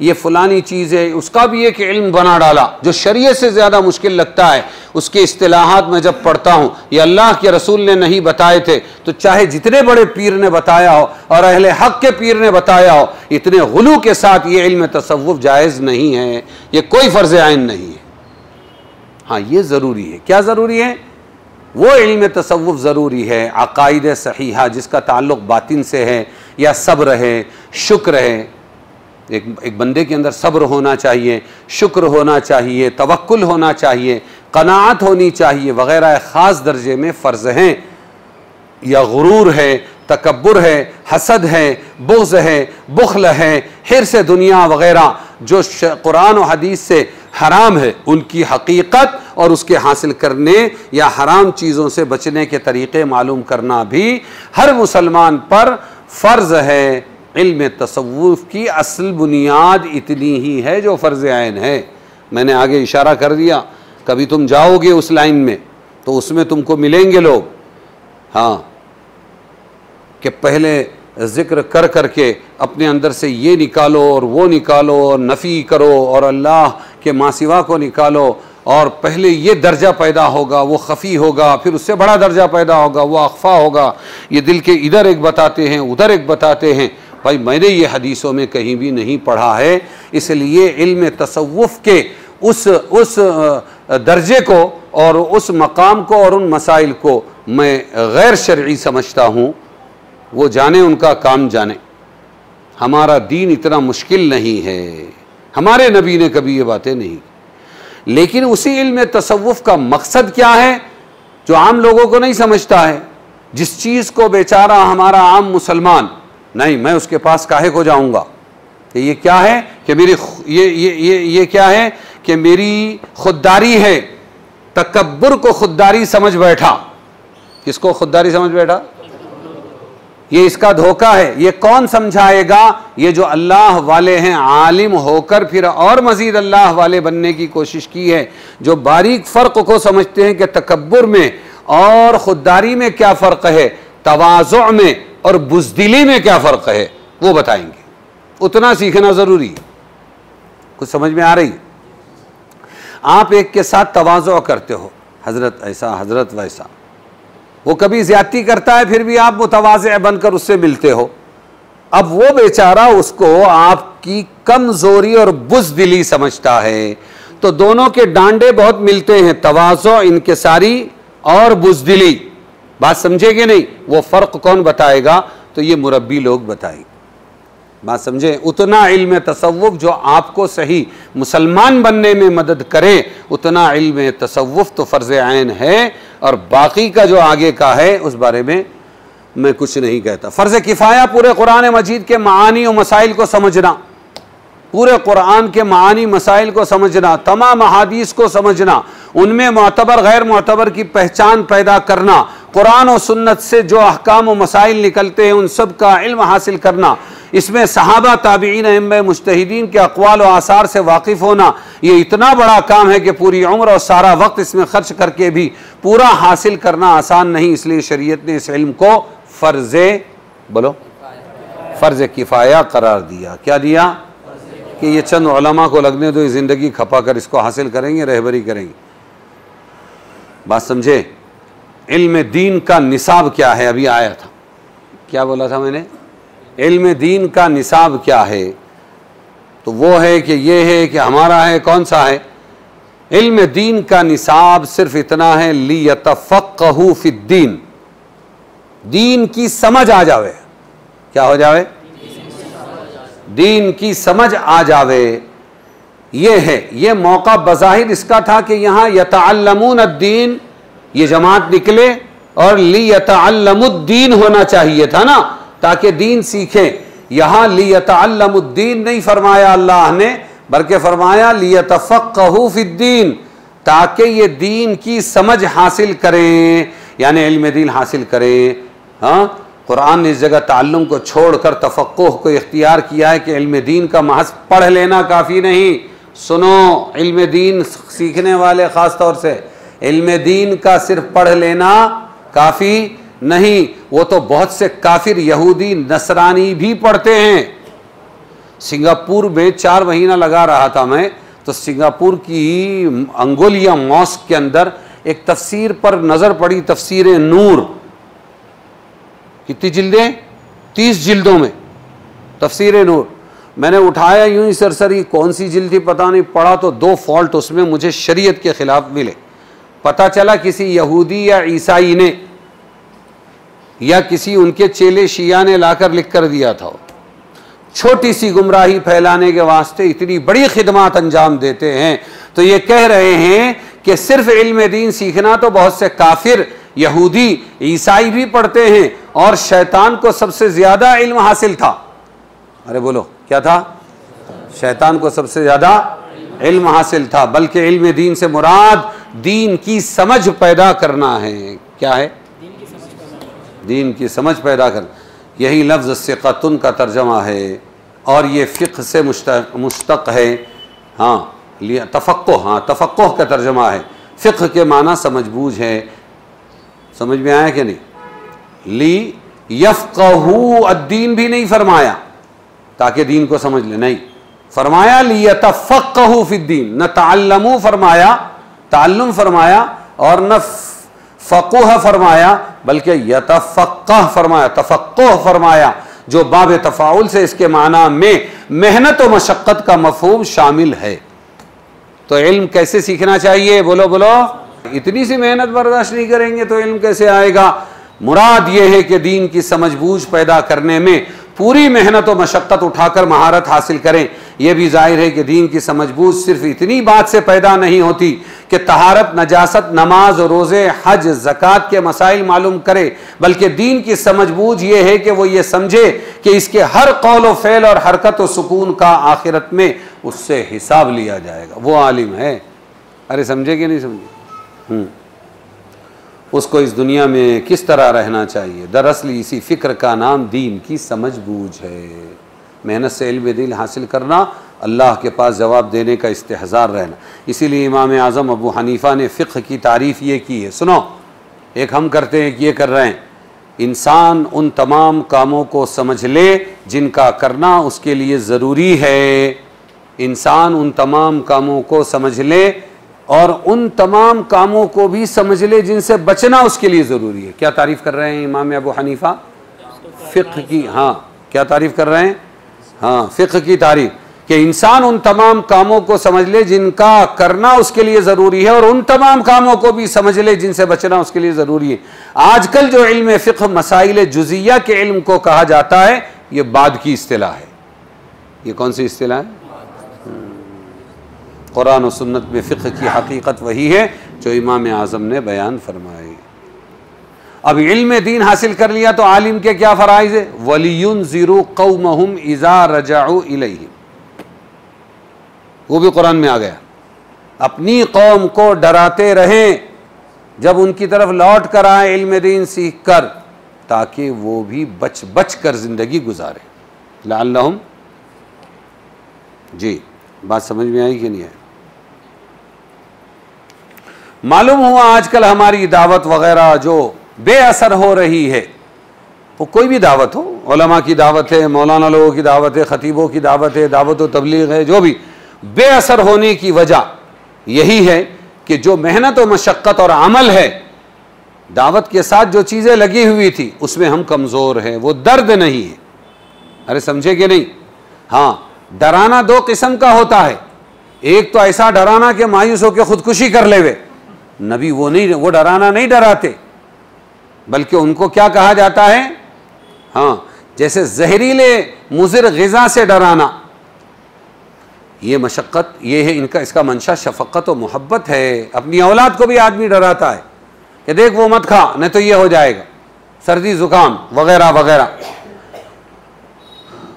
ये फलानी चीज़ है, उसका भी एक इल्म बना डाला जो शरीयत से ज़्यादा मुश्किल लगता है। उसके इस्तिलाहात में जब पढ़ता हूँ, ये अल्लाह के रसूल ने नहीं बताए थे, तो चाहे जितने बड़े पीर ने बताया हो और अहले हक़ के पीर ने बताया हो, इतने गुलू के साथ ये इल्म तसव्वुफ़ जायज़ नहीं है, ये कोई फ़र्ज़ ऐन नहीं है। हाँ, ये ज़रूरी है। क्या ज़रूरी है? वो इल्म तसव्वुफ़ ज़रूरी है, अक़ाइद सहीहा जिसका ताल्लुक़ बातिन से है, या सब्र है, शुक्र है। एक बंदे के अंदर सब्र होना चाहिए, शुक्र होना चाहिए, तवक्कुल होना चाहिए, क़नाअत होनी चाहिए वग़ैरह ख़ास दर्जे में फ़र्ज़ हैं। या गुरूर है, तकब्बुर है, हसद है, बुग़्ज़ है, बुख़्ल है, हिर्स दुनिया वग़ैरह जो कुरान और हदीस से हराम है, उनकी हकीकत और उसके हासिल करने या हराम चीज़ों से बचने के तरीक़े मालूम करना भी हर मुसलमान पर फ़र्ज़ है। इल्म तसव्वुफ़ की असल बुनियाद इतनी ही है जो फ़र्ज़ ऐन है। मैंने आगे इशारा कर दिया, कभी तुम जाओगे उस लाइन में तो उसमें तुमको मिलेंगे लोग, हाँ, कि पहले ज़िक्र कर करके अपने अंदर से ये निकालो और वो निकालो और नफ़ी करो और अल्लाह के मासिवा को निकालो, और पहले ये दर्जा पैदा होगा, वो खफ़ी होगा, फिर उससे बड़ा दर्जा पैदा होगा, वो अख्फा होगा। ये दिल के इधर एक बताते हैं, उधर एक बताते हैं। भाई, मैंने ये हदीसों में कहीं भी नहीं पढ़ा है, इसलिए इल्म तसव्वुफ़ के उस दर्जे को और उस मकाम को और उन मसाइल को मैं गैर शरई समझता हूँ। वो जाने, उनका काम जाने। हमारा दीन इतना मुश्किल नहीं है, हमारे नबी ने कभी ये बातें नहीं। लेकिन उसी इल्म तसव्वुफ़ का मकसद क्या है जो आम लोगों को नहीं समझता है। जिस चीज़ को बेचारा हमारा आम मुसलमान, नहीं मैं उसके पास काहे को जाऊंगा, कि ये क्या है कि मेरी ये क्या है कि मेरी खुददारी है। तकब्बुर को खुददारी समझ बैठा। किसको खुददारी समझ बैठा? ये इसका धोखा है। ये कौन समझाएगा? ये जो अल्लाह वाले हैं, आलिम होकर फिर और मज़ीद अल्लाह वाले बनने की कोशिश की है, जो बारीक फ़र्क को समझते हैं कि तकब्बुर में और खुददारी में क्या फ़र्क है, तवाज़ु में और बुज़दिली में क्या फ़र्क है, वो बताएंगे। उतना सीखना ज़रूरी है। कुछ समझ में आ रही? आप एक के साथ तवाज़ु करते हो, हज़रत ऐसा, हज़रत वैसा, वो कभी ज़्यादती करता है, फिर भी आप मुतवाज़े बनकर उससे मिलते हो। अब वो बेचारा उसको आपकी कमज़ोरी और बुज़दिली समझता है, तो दोनों के डांडे बहुत मिलते हैं, तवाज़ु, इनकिसारी और बुज़दिली। बात समझे कि नहीं? वो फ़र्क कौन बताएगा? तो ये मुरब्बी लोग बताएंगे। बात समझे? उतना इल्म तसव्वुफ़ जो आपको सही मुसलमान बनने में मदद करे, उतना इल्म तसव्वुफ़ तो फ़र्ज़ ऐन है। और बाकी का जो आगे का है उस बारे में मैं कुछ नहीं कहता। फ़र्ज़ किफ़ाया पूरे कुरान मजीद के मानी और मसाइल को समझना, पूरे कुरान के मानी मसाइल को समझना, तमाम अहादीस को समझना, उनमें मुअतबर गैर मुअतबर की पहचान पैदा करना, कुरान और सुन्नत से जो अहकाम और मसाइल निकलते हैं उन सब का इल्म हासिल करना, इसमें सहाबा, ताबीईन, अइम्मा, मुज्तहिदीन के अक़वाल और आसार से वाकिफ़ होना, ये इतना बड़ा काम है कि पूरी उम्र और सारा वक्त इसमें खर्च करके भी पूरा हासिल करना आसान नहीं। इसलिए शरीयत ने इस इल्म को फ़र्ज़ किफ़ाया करार दिया। क्या दिया? कि ये चंद उलमा को लगने दो, ज़िंदगी खपा कर इसको हासिल करेंगे, रहबरी करेंगे। बात समझे? इल्म दीन का निसाब क्या है? अभी आया था, क्या बोला था मैंने? इल्म दीन का निसाब क्या है? तो वो है कि ये है कि हमारा है, कौन सा है? इल्म दीन का निसाब सिर्फ इतना है, लियतफ़क़्क़हू फ़िद्दीन, दीन की समझ आ जावे। क्या हो जावे? दीन की समझ आ जावे। ये है, ये मौका बज़ाहिर इसका था कि यहाँ यतअल्लमून अद्दीन, ये जमात निकले, और लियतअल्लमुद्दीन होना चाहिए था ना, ताकि दीन सीखें। यहाँ लियतअल्लमुद्दीन नहीं फरमाया अल्लाह ने, बल्कि फरमाया लियतफ़क़्क़हू फ़िद्दीन, ताकि ये दीन की समझ हासिल करें, यानी इल्म दीन हासिल करें। हाँ, कुरान ने इस जगह ताल्लुम को छोड़कर तफक्कुह को इख्तियार किया है कि इल्म दीन का महज पढ़ लेना काफ़ी नहीं। सुनो, इल्म दीन सीखने वाले ख़ास तौर से, इल्म दीन का सिर्फ पढ़ लेना काफ़ी नहीं, वो तो बहुत से काफिर यहूदी नसरानी भी पढ़ते हैं। सिंगापुर में 4 महीना लगा रहा था मैं, तो सिंगापुर की अंगोलिया मॉस्क के अंदर एक तफसीर पर नज़र पड़ी, तफसीर नूर। कितनी जिल्दें? 30 जिल्दों में तफसीर नूर। मैंने उठाया यूं ही सरसरी, कौन सी जिल्द थी पता नहीं, पढ़ा तो 2 फॉल्ट उसमें मुझे शरीयत के खिलाफ मिले। पता चला किसी यहूदी या ईसाई ने या किसी उनके चेले शिया ने लाकर लिख कर दिया था। छोटी सी गुमराही फैलाने के वास्ते इतनी बड़ी खिदमत अंजाम देते हैं। तो ये कह रहे हैं कि सिर्फ इल्म दीन सीखना तो बहुत से काफिर यहूदी ईसाई भी पढ़ते हैं, और शैतान को सबसे ज्यादा इल्म हासिल था। अरे बोलो क्या था? शैतान को सबसे ज्यादा इल्म हासिल था, बल्कि इल्म दीन से मुराद दीन की समझ पैदा करना है। क्या है? दीन की समझ पैदा कर। यही लफ्ज़ सिक़तुन का तर्जमा है, और ये फ़िक़्ह से मुश्तक़ है। हाँ, लिया तफ़क्कुह, हाँ तफ़क्कुह का तर्जमा है। फ़िक़्ह के माना समझ बूझ है। समझ में आया कि नहीं? ली यफ़क़हू अद्दीन भी नहीं फरमाया ताकि दीन को समझ ले, नहीं फरमाया ली यतफ़क़हू फ़िद्दीन। न तअल्लमू फरमाया, ताल्लुम फरमाया, और न फ़क़ुह फरमाया, बल्कि यतफ़क़्क़ह फरमाया, तफ़क्कुह फरमाया, जो बाब तफ़ाउल से इसके माना में मेहनत और मशक्क़त का मफ़हूम शामिल है। तो इल्म कैसे सीखना चाहिए? बोलो बोलो। इतनी सी मेहनत बर्दाश्त नहीं करेंगे तो इल्म कैसे आएगा? मुराद ये है कि दीन की समझ बूझ पैदा करने में पूरी मेहनत और मशक्क़त उठाकर महारत हासिल करें। यह भी जाहिर है कि दीन की समझ बूझ सिर्फ इतनी बात से पैदा नहीं होती कि तहारत, नजासत, नमाज, रोज़े, हज, ज़कात के मसाइल मालूम करे, बल्कि दीन की समझ बूझ ये है कि वो ये समझे कि इसके हर कौल व फ़ेल और हरकत व सुकून का आखिरत में उससे हिसाब लिया जाएगा। वो आलिम है। अरे समझे कि नहीं समझे? उसको इस दुनिया में किस तरह रहना चाहिए। दरअसल इसी फ़िक्र का नाम दीन की समझ बूझ है। मेहनत से इल्म दीन हासिल करना, अल्लाह के पास जवाब देने का इस्तेहज़ार रहना। इसीलिए इमाम आज़म अबू हनीफ़ा ने फ़िक्र की तारीफ़ ये की है। सुनो, एक हम करते हैं कि ये कर रहे हैं, इंसान उन तमाम कामों को समझ ले जिनका करना उसके लिए ज़रूरी है। इंसान उन तमाम कामों को समझ ले और उन तमाम कामों को भी समझ ले जिनसे बचना उसके लिए ज़रूरी है। क्या तारीफ़ कर रहे हैं इमाम अबू हनीफ़ा? फ़िक्र की। हाँ, क्या तारीफ़ कर रहे हैं? हाँ, फ़िक्र की तारीफ़, कि इंसान उन तमाम कामों को समझ ले जिनका करना उसके लिए ज़रूरी है, और उन तमाम कामों को भी समझ ले जिनसे बचना उसके लिए ज़रूरी है। आजकल जो इल्म फ़िक्र मसाइल जुज़िया के इल्म को कहा जाता है, ये बाद की इस्तिलाह है। ये कौन सी इस्तिलाह है? कुरान और सुन्नत में फ़िक्र की हकीकत वही है जो इमाम आज़म ने बयान फरमाई। अब इल्म दीन हासिल कर लिया तो आलिम के क्या फ़राइज़ है? वलियुनज़िरु कौमहुम इज़ा रजअू इलैहिम, वो भी कुरान में आ गया। अपनी कौम को डराते रहें जब उनकी तरफ लौट कर आए इल्म दीन सीख कर, ताकि वो भी बच बच कर ज़िंदगी गुजारे। लअल्लहुम, जी बात समझ में आई कि नहीं आई? मालूम हुआ आजकल हमारी दावत वगैरह जो बेअसर हो रही है, वो कोई भी दावत हो, उलमा की दावत है, मौलाना लोगों की दावत है, खतीबों की दावत है, दावत व तबलीग है, जो भी, बेअसर होने की वजह यही है कि जो मेहनत व मशक्क़त और अमल है, दावत के साथ जो चीज़ें लगी हुई थी उसमें हम कमज़ोर हैं, वो दर्द नहीं है। अरे समझे कि नहीं? हाँ, डराना 2 किस्म का होता है। एक तो ऐसा डराना कि मायूस होकर खुदकुशी कर लेवे, नबी वो नहीं, वो डराना नहीं डराते, बल्कि उनको क्या कहा जाता है? हाँ, जैसे जहरीले मुज़िर ग़िज़ा से डराना, ये मशक्क़त, ये है इनका, इसका मंशा शफ़क़त और मोहब्बत है। अपनी औलाद को भी आदमी डराता है कि देख वो मत खा, नहीं तो ये हो जाएगा, सर्दी ज़ुकाम वगैरह वगैरह,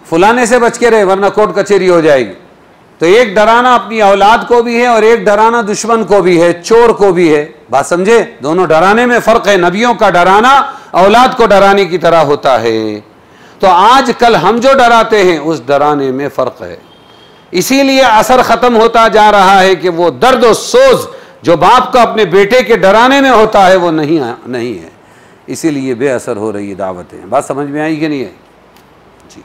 फुलाने से बच के रहे वरना कोर्ट कचहरी हो जाएगी। तो एक डराना अपनी औलाद को भी है और एक डराना दुश्मन को भी है, चोर को भी है। बात समझे? दोनों डराने में फर्क है। नबियों का डराना औलाद को डराने की तरह होता है। तो आज कल हम जो डराते हैं उस डराने में फर्क है। इसीलिए असर खत्म होता जा रहा है कि वो दर्द और सोज जो बाप को अपने बेटे के डराने में होता है वो नहीं है। इसीलिए बेअसर हो रही दावतें। बात समझ में आई कि नहीं है जी?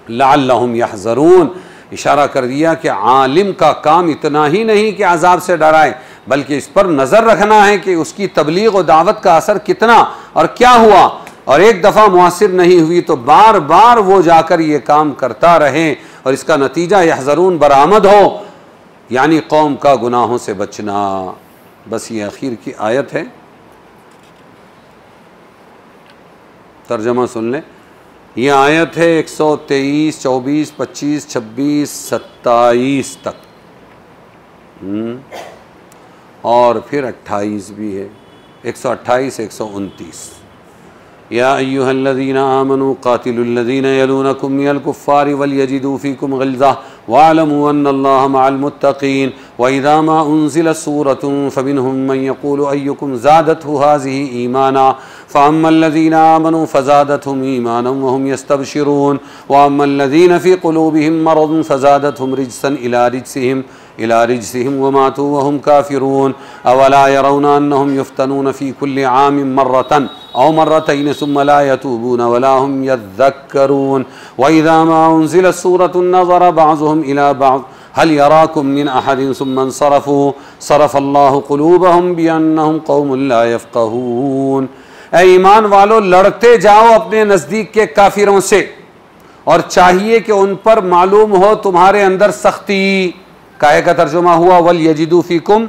लअल्लहुम यहज़रून, इशारा कर दिया कि आलिम का काम इतना ही नहीं कि अजाब से डराए, बल्कि इस पर नज़र रखना है कि उसकी तबलीग और दावत का असर कितना और क्या हुआ। और एक दफ़ा मुअस्सिर नहीं हुई तो बार बार वो जाकर ये काम करता रहे और इसका नतीजा यहज़रून बरामद हो, यानी कौम का गुनाहों से बचना। बस ये आखिर की आयत है, तर्जमा सुन लें। ये आयत है 123, 24, 25, 26, 27 तक और फिर 28 भी है, 128, 129। या अय्युहल्लज़ीना आमनू क़ातिलुल्लज़ीना यलूनकुम मिनल कुफ़्फ़ारि वलयजिदू फ़ीकुम ग़िल्ज़ा वअलमू अन्नल्लाहा मअल मुत्तक़ीन व इज़ा मा उन्ज़िलत सूरतुन फ़मिनहुम मन यक़ूलु अय्युकुम ज़ादतहु हाज़िही ईमाना फ़अम्मल्लज़ीना आमनू फ़ज़ादतहुम ईमानन व हुम यस्तबशिरून व अम्मल्लज़ीना फ़ी क़ुलूबिहिम मरज़ुन फ़ज़ादतहुम रिज्सन इला रिज्सिहिम व मातू व हुम काफ़िरून अवला यरौना अन्नहुम युफ़्तनून फ़ी कुल्लि आमिन मर्रतन औ मर्रतैन सुम्मा ला यतूबून वला हुम यज़क्करून व इज़ा मा उन्ज़िलत सूरतुन नज़रा बअज़ुहुम इला बअज़ हल यराकुम मिन अहदिन सुम्मा इंसरफ़ू सरफ़ल्लाहु क़ुलूबहुम बिअन्नहुम क़ौमुन ला यफ़क़हून। ऐ ईमान वालों, लड़ते जाओ अपने नज़दीक के काफिरों से और चाहिए कि उन पर मालूम हो तुम्हारे अंदर सख्ती। काहे का तर्जुमा हुआ वल यजिदू फ़ीकुम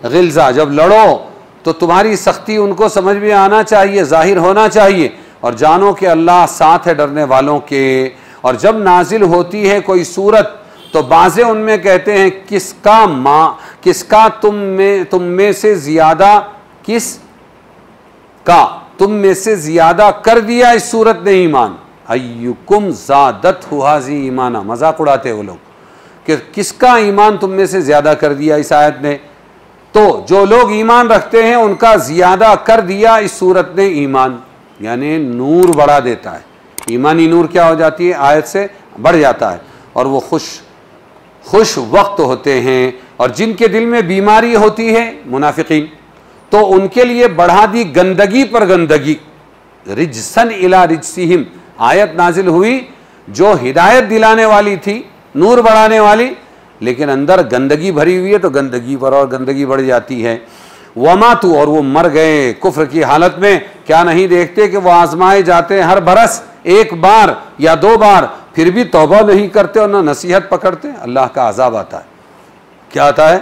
ग़िल्ज़ा, जब लड़ो तो तुम्हारी सख्ती उनको समझ में आना चाहिए, जाहिर होना चाहिए। और जानो कि अल्लाह साथ है डरने वालों के। और जब नाजिल होती है कोई सूरत तो बाज़े उनमें कहते हैं किसका तुम में से ज़्यादा तुम में से ज़्यादा कर दिया इस सूरत ने ईमान। अय्युकुम ज़ादतहु हाज़िही ईमाना, मजाक उड़ाते वो लोग कि किसका ईमान तुम में से ज़्यादा कर दिया इस आयत ने। तो जो लोग ईमान रखते हैं उनका ज़्यादा कर दिया इस सूरत ने ईमान, यानी नूर बढ़ा देता है। ईमानी नूर क्या हो जाती है? आयत से बढ़ जाता है और वो खुश वक्त होते हैं। और जिनके दिल में बीमारी होती है मुनाफिकीन, तो उनके लिए बढ़ा दी गंदगी पर गंदगी। रिज्सन इला रिज्सिहिम आयत नाजिल हुई जो हिदायत दिलाने वाली थी, नूर बढ़ाने वाली, लेकिन अंदर गंदगी भरी हुई है तो गंदगी पर और गंदगी बढ़ जाती है। वमातू, और वो मर गए कुफ्र की हालत में। क्या नहीं देखते कि वो आजमाए जाते हैं हर बरस एक बार या दो बार, फिर भी तौबा नहीं करते और ना नसीहत पकड़ते। अल्लाह का अजाब आता है। क्या आता है?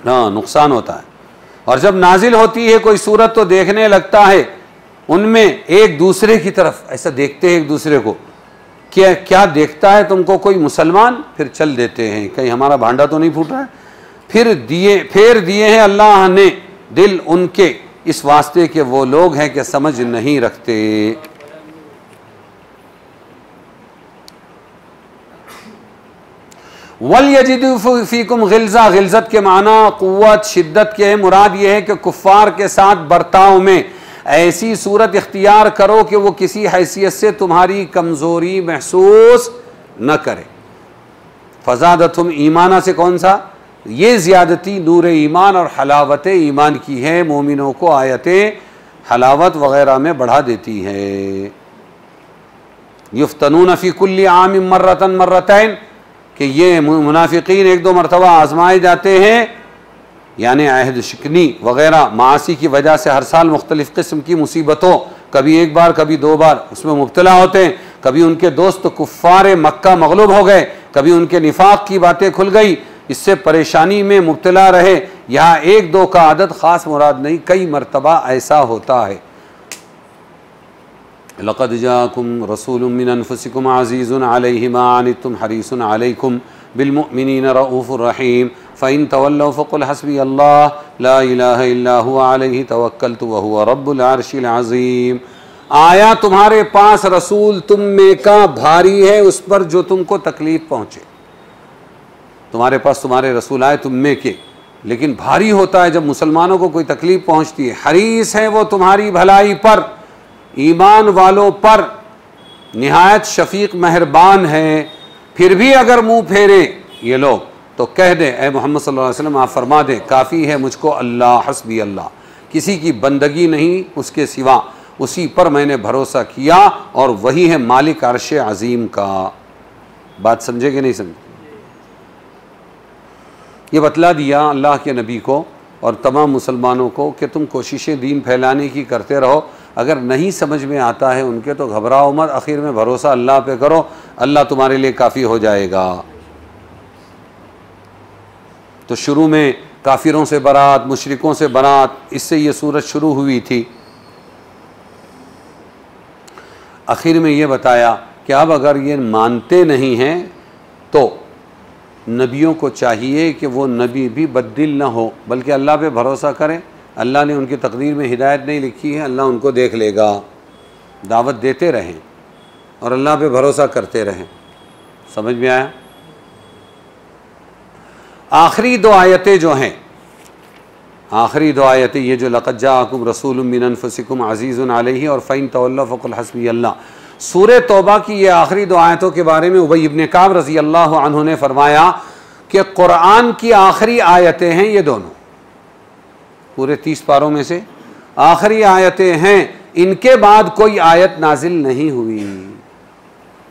हाँ, नुकसान होता है। और जब नाजिल होती है कोई सूरत तो देखने लगता है उनमें एक दूसरे की तरफ, ऐसा देखते हैं एक दूसरे को। क्या देखता है तुमको कोई मुसलमान? फिर चल देते हैं, कहीं हमारा भांडा तो नहीं फूट रहा है। फेर दिए हैं अल्लाह ने दिल उनके इस वास्ते के वो लोग हैं कि समझ नहीं रखते। वल यजिदू फीकुम ग़िल्ज़ा, ग़िल्ज़त के माना क़ुव्वत, शिद्दत के है। मुराद ये है कि कुफ़ार के साथ बर्ताव में ऐसी सूरत इख्तियार करो कि वो किसी हैसियत से तुम्हारी कमज़ोरी महसूस न करे। फ़ज़ादतहुम ईमाना से कौन सा? ये ज़्यादती नूर ईमान और हलावत ईमान की है। मोमिनों को आयतें हलावत वग़ैरह में बढ़ा देती है। युफ्तनून फ़ी कुल्लि आमिन मर्रतन मर्रतैन, कि ये मुनाफिकीन एक दो मरतबा आजमाए जाते हैं, यानी अहद शिकनी वग़ैरह मासी की वजह से हर साल मुख्तलिफ़ किस्म की मुसीबतों, कभी एक बार कभी दो बार उसमें मुब्तला होते हैं। कभी उनके दोस्त कुफ़ार मक्का मग़लूब हो गए, कभी उनके निफाक की बातें खुल गई, इससे परेशानी में मुब्तला रहे। यहाँ एक दो का आदत ख़ास मुराद नहीं, कई मरतबा ऐसा होता है। लक़द जाअकुम रसूलुम मिन अनफुसिकुम अज़ीज़ुन अलैहि मा अनित्तुम हरीसुन अलैकुम बिलमुअमिनीना रऊफ़ुर रहीम फ़इन तवल्लव फ़क़ुल हस्बी अल्लाह ला इलाहा इल्ला हुवा अलैहि तवक्कलतु व हुवा रब्बुल अर्शिल अज़ीम। आया तुम्हारे पास रसूल तुम में का भारी है उस पर जो तुमको तकलीफ पहुंचे। तुम्हारे पास तुम्हारे रसूल आए तुम में के, लेकिन भारी होता है जब मुसलमानों को कोई तकलीफ पहुंचती है। हरीस है वो तुम्हारी भलाई पर, ईमान वालों पर, निहायत शफीक मेहरबान है। फिर भी अगर मुंह फेरे ये लोग तो कह दें ए मोहम्मद सल्लल्लाहु अलैहि वसल्लम आप फरमा दें काफ़ी है मुझको अल्लाह, हस्बी अल्लाह, किसी की बंदगी नहीं उसके सिवा, उसी पर मैंने भरोसा किया और वही है मालिक अर्श अजीम का। बात समझे कि नहीं समझे? ये बतला दिया अल्लाह के नबी को और तमाम मुसलमानों को कि तुम कोशिशें दीन फैलाने की करते रहो, अगर नहीं समझ में आता है उनके तो घबराओ मत, आखिर में भरोसा अल्लाह पे करो, अल्लाह तुम्हारे लिए काफ़ी हो जाएगा। तो शुरू में काफिरों से बरात, मुशरिकों से बरात, इससे ये सूरत शुरू हुई थी। आखिर में ये बताया कि अब अगर ये मानते नहीं हैं तो नबियों को चाहिए कि वो नबी भी बद्दिल ना हो, बल्कि अल्लाह पे भरोसा करें। अल्लाह ने उनकी तकदीर में हिदायत नहीं लिखी है, अल्लाह उनको देख लेगा। दावत देते रहें और अल्लाह पे भरोसा करते रहें। समझ में आया? आखिरी दो आयतें जो हैं, आखिरी दो आयतें ये जो लक़द जाअकुम रसूलुम मिन अनफुसिकुम अज़ीज़ुन अलैहि और फ़इन तवल्लव फ़क़ुल हस्बी अल्लाह, सूरह तौबा की ये आखिरी दो आयतों के बारे में उबई इब्न काब रज़ी अल्लाह अन्हु ने फरमाया कि कुरान की आखिरी आयतें हैं ये दोनों, पूरे 30 पारों में से आखिरी आयतें हैं, इनके बाद कोई आयत नाजिल नहीं हुई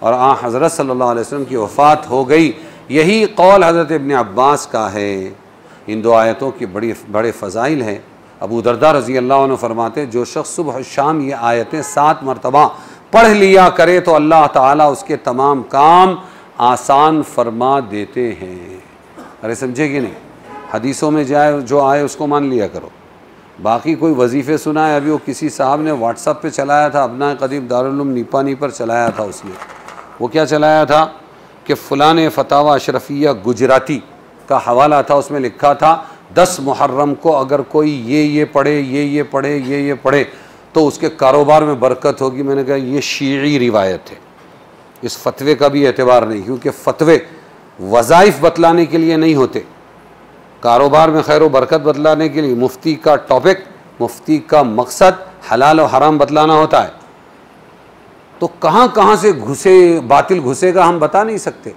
और हज़रत सल्लल्लाहु अलैहि वसल्लम की वफ़ात हो गई। यही कौल हज़रत इब्न अब्बास का है। इन दो आयतों की बड़े फ़ज़ाइल हैं। अबू दरदा रज़ी अल्लाह अन्हु फरमाते जो शख्स सुबह शाम ये आयतें 7 मरतबा पढ़ लिया करे तो अल्लाह ताला उसके तमाम काम आसान फरमा देते हैं। अरे समझे कि नहीं? हदीसों में जाए जो आए उसको मान लिया करो, बाकी कोई वजीफ़े सुनाए। अभी वो किसी साहब ने व्हाट्सअप पे चलाया था, अपना कदीम दारुल उलूम निपानी पर चलाया था, उसने वो क्या चलाया था कि फ़लाने फ़तावा अशरफिया गुजराती का हवाला था, उसमें लिखा था 10 मुहर्रम को अगर कोई ये पढ़े, ये पढ़े, ये पढ़े तो उसके कारोबार में बरकत होगी। मैंने कहा ये शीई रिवायत है, इस फतवे का भी एतबार नहीं, क्योंकि फतवे वज़ाइफ बतलाने के लिए नहीं होते, कारोबार में खैर व बरकत बतलाने के लिए। मुफ्ती का टॉपिक, मुफ्ती का मकसद हलाल और हराम बतलाना होता है। तो कहाँ कहाँ से घुसे बातिल घुसेगा हम बता नहीं सकते।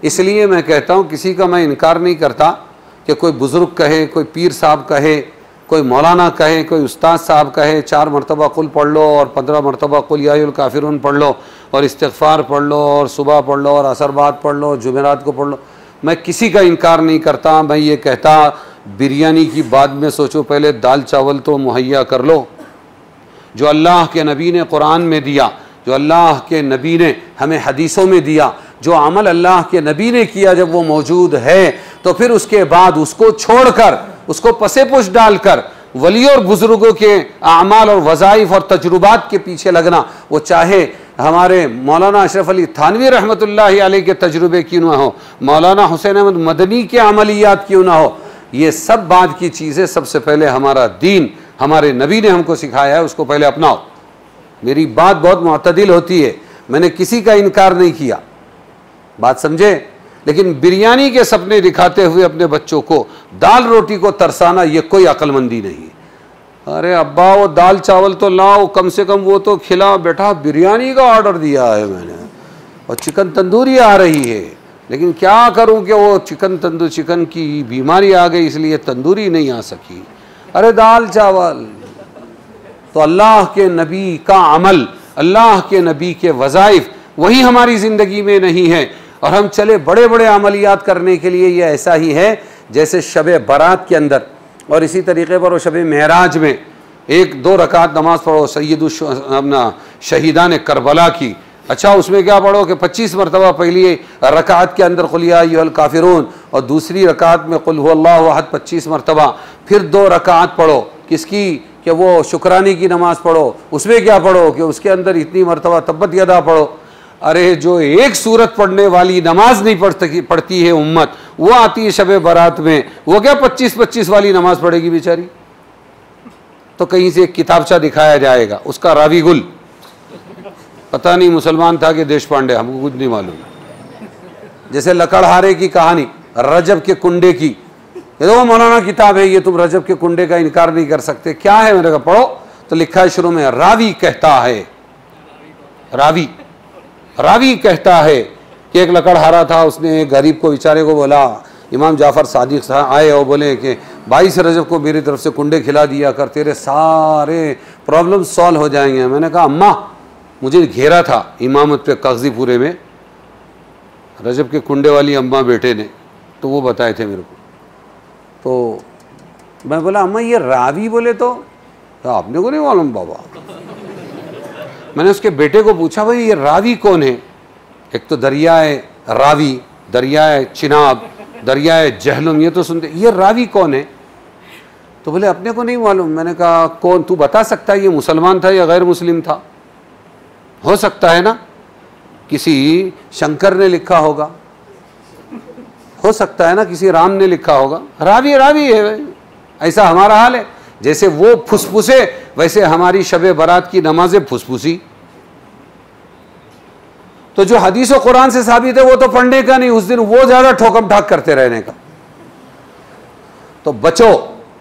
इसलिए मैं कहता हूँ, किसी का मैं इनकार नहीं करता कि कोई बुज़ुर्ग कहे, कोई पीर साहब कहे, कोई मौलाना कहे, कोई उस्ताद साहब कहे 4 मरतबा कुल पढ़ लो और 15 मरतबा कुल या अय्युहल काफिरून पढ़ लो और इस्तिग़फ़ार पढ़ लो और सुबह पढ़ लो और असर बाद पढ़ लो, जुमेरात को पढ़ लो। मैं किसी का इनकार नहीं करता। मैं ये कहता बिरयानी की बाद में सोचो, पहले दाल चावल तो मुहैया कर लो। जो अल्लाह के नबी ने कुरान में दिया, जो अल्लाह के नबी ने हमें हदीसों में दिया, जो अमल अल्लाह के नबी ने किया, जब वो मौजूद है तो फिर उसके बाद उसको छोड़कर, उसको पसे पुश डालकर वली और बुजुर्गों के आमाल और वज़ाइफ और तजुर्बात के पीछे लगना, वो चाहे हमारे मौलाना अशरफ अली थानवी रहमतुल्लाहि अलैह के तजुर्बे क्यों ना हो, मौलाना हुसैन अहमद मदनी के अमलियात क्यों ना हो, ये सब बात की चीज़ें सबसे पहले हमारा दीन, हमारे नबी ने हमको सिखाया है, उसको पहले अपनाओ। मेरी बात बहुत मुअतदिल होती है, मैंने किसी का इनकार नहीं किया, बात समझे। लेकिन बिरयानी के सपने दिखाते हुए अपने बच्चों को दाल रोटी को तरसाना, ये कोई अक्लमंदी नहीं है। अरे अब्बा वो दाल चावल तो लाओ, कम से कम वो तो खिलाओ। बेटा बिरयानी का ऑर्डर दिया है मैंने और चिकन तंदूरी आ रही है, लेकिन क्या करूं कि वो चिकन की बीमारी आ गई इसलिए तंदूरी नहीं आ सकी। अरे दाल चावल तो अल्लाह के नबी का अमल, अल्लाह के नबी के वज़ाइफ, वही हमारी ज़िंदगी में नहीं है और हम चले बड़े बड़े अमलियात करने के लिए। ये ऐसा ही है जैसे शब बारात के अंदर और इसी तरीके पर वो शब महराज में 1-2 रकात नमाज पढ़ो, सैयदुल अपना शहीदान करबला की। अच्छा उसमें क्या पढ़ो कि 25 मरतबा पहली रकात के अंदर कुल या अय्युहल काफिरून और दूसरी रकात में कुल हुवल्लाहु अहद 25 मरतबा, फिर 2 रकात पढ़ो किसकी कि वो शुक्रानी की नमाज पढ़ो, उसमें क्या पढ़ो कि उसके अंदर इतनी मरतबा तब्बत यदा पढ़ो। अरे जो एक सूरत पढ़ने वाली नमाज नहीं पढ़ती है उम्मत, वो आती है शब बारात में, वो क्या 25-25 वाली नमाज पढ़ेगी बेचारी। तो कहीं से एक किताबचा दिखाया जाएगा, उसका रावी गुल पता नहीं मुसलमान था कि देश पांडे, हमको कुछ नहीं मालूम। जैसे लकड़हारे की कहानी, रजब के कुंडे की, ये तो मौलाना किताब है, ये तुम रजब के कुंडे का इनकार नहीं कर सकते। क्या है? मैंने कहा पढ़ो। तो लिखा है शुरू में, रावी कहता है, रावी कहता है कि एक लकड़हारा था, उसने एक गरीब को बेचारे को बोला, इमाम जाफ़र सादिक साहब आए और बोले कि 22 रजब को मेरी तरफ से कुंडे खिला दिया कर, तेरे सारे प्रॉब्लम सॉल्व हो जाएंगे। मैंने कहा अम्मा, मुझे घेरा था इमामत पे कागजीपुरे में, रजब के कुंडे वाली अम्मा बेटे ने, तो वो बताए थे मेरे को। तो मैं बोला अम्मा ये रावी बोले तो आपने को नहीं मालूम बाबा। मैंने उसके बेटे को पूछा भाई ये रावी कौन है? एक तो दरियाए रावी, दरियाए चिनाब, दरियाए जहलुम, ये तो सुनते, ये रावी कौन है? तो बोले अपने को नहीं मालूम। मैंने कहा कौन, तू बता सकता है ये मुसलमान था या गैर मुस्लिम था? हो सकता है ना किसी शंकर ने लिखा होगा, हो सकता है ना किसी राम ने लिखा होगा। रावी रावी है, ऐसा हमारा हाल है। जैसे वो फुसफुसे वैसे हमारी शबे बारात की नमाजें फुसफुसी। तो जो हदीस और कुरान से साबित है वो तो पढ़ने का नहीं, उस दिन वो ज्यादा ठोकम ठाक करते रहने का। तो बचो,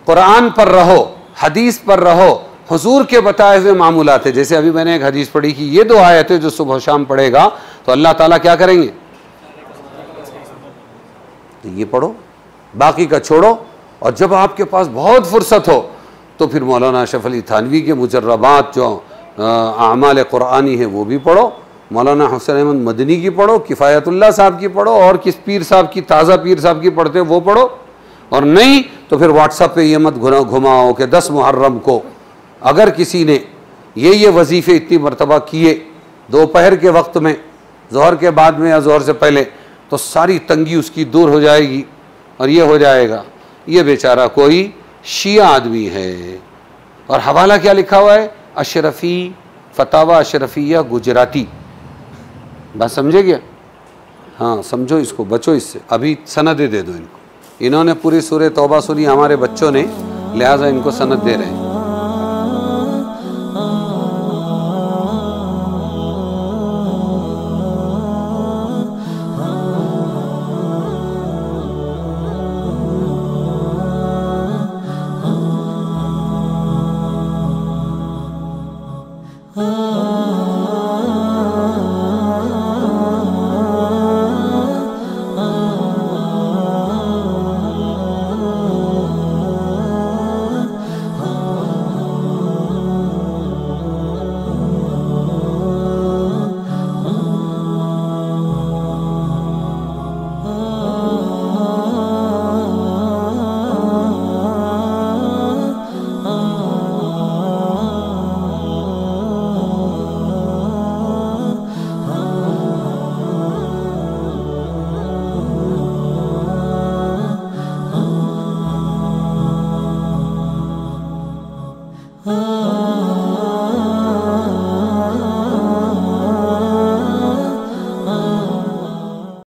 कुरान पर रहो, हदीस पर रहो, हुजूर के बताए हुए मामूलात है। जैसे अभी मैंने एक हदीस पढ़ी कि ये 2 आयतें जो सुबह शाम पढ़ेगा तो अल्लाह ताला क्या करेंगे, तो ये पढ़ो, बाकी का छोड़ो। और जब आपके पास बहुत फुर्सत हो तो फिर मौलाना अशरफ अली थानवी के मुजर्रबात जो आमाल कुरानी है वो भी पढ़ो, मौलाना हुसैन अहमद मदनी की पढ़ो, किफ़ायतुल्लाह साहब की पढ़ो, और किस पीर साहब की, ताज़ा पीर साहब की पढ़ते वो पढ़ो। और नहीं तो फिर व्हाट्सएप पे ये मत घुमाओ कि 10 मुहर्रम को अगर किसी ने ये वजीफ़े इतनी मरतबा किए दोपहर के वक्त में, ज़ोहर के बाद में या ज़ोहर से पहले, तो सारी तंगी उसकी दूर हो जाएगी और ये हो जाएगा। ये बेचारा कोई शिया आदमी है। और हवाला क्या लिखा हुआ है, अशरफ़ी फतावा अशरफिया गुजराती। बात समझे क्या? हाँ समझो इसको, बचो इससे। अभी सनदें दे दो इनको, इन्होंने पूरी सूरह तौबा सुनी हमारे बच्चों ने, लिहाजा इनको सनद दे रहे हैं। Oh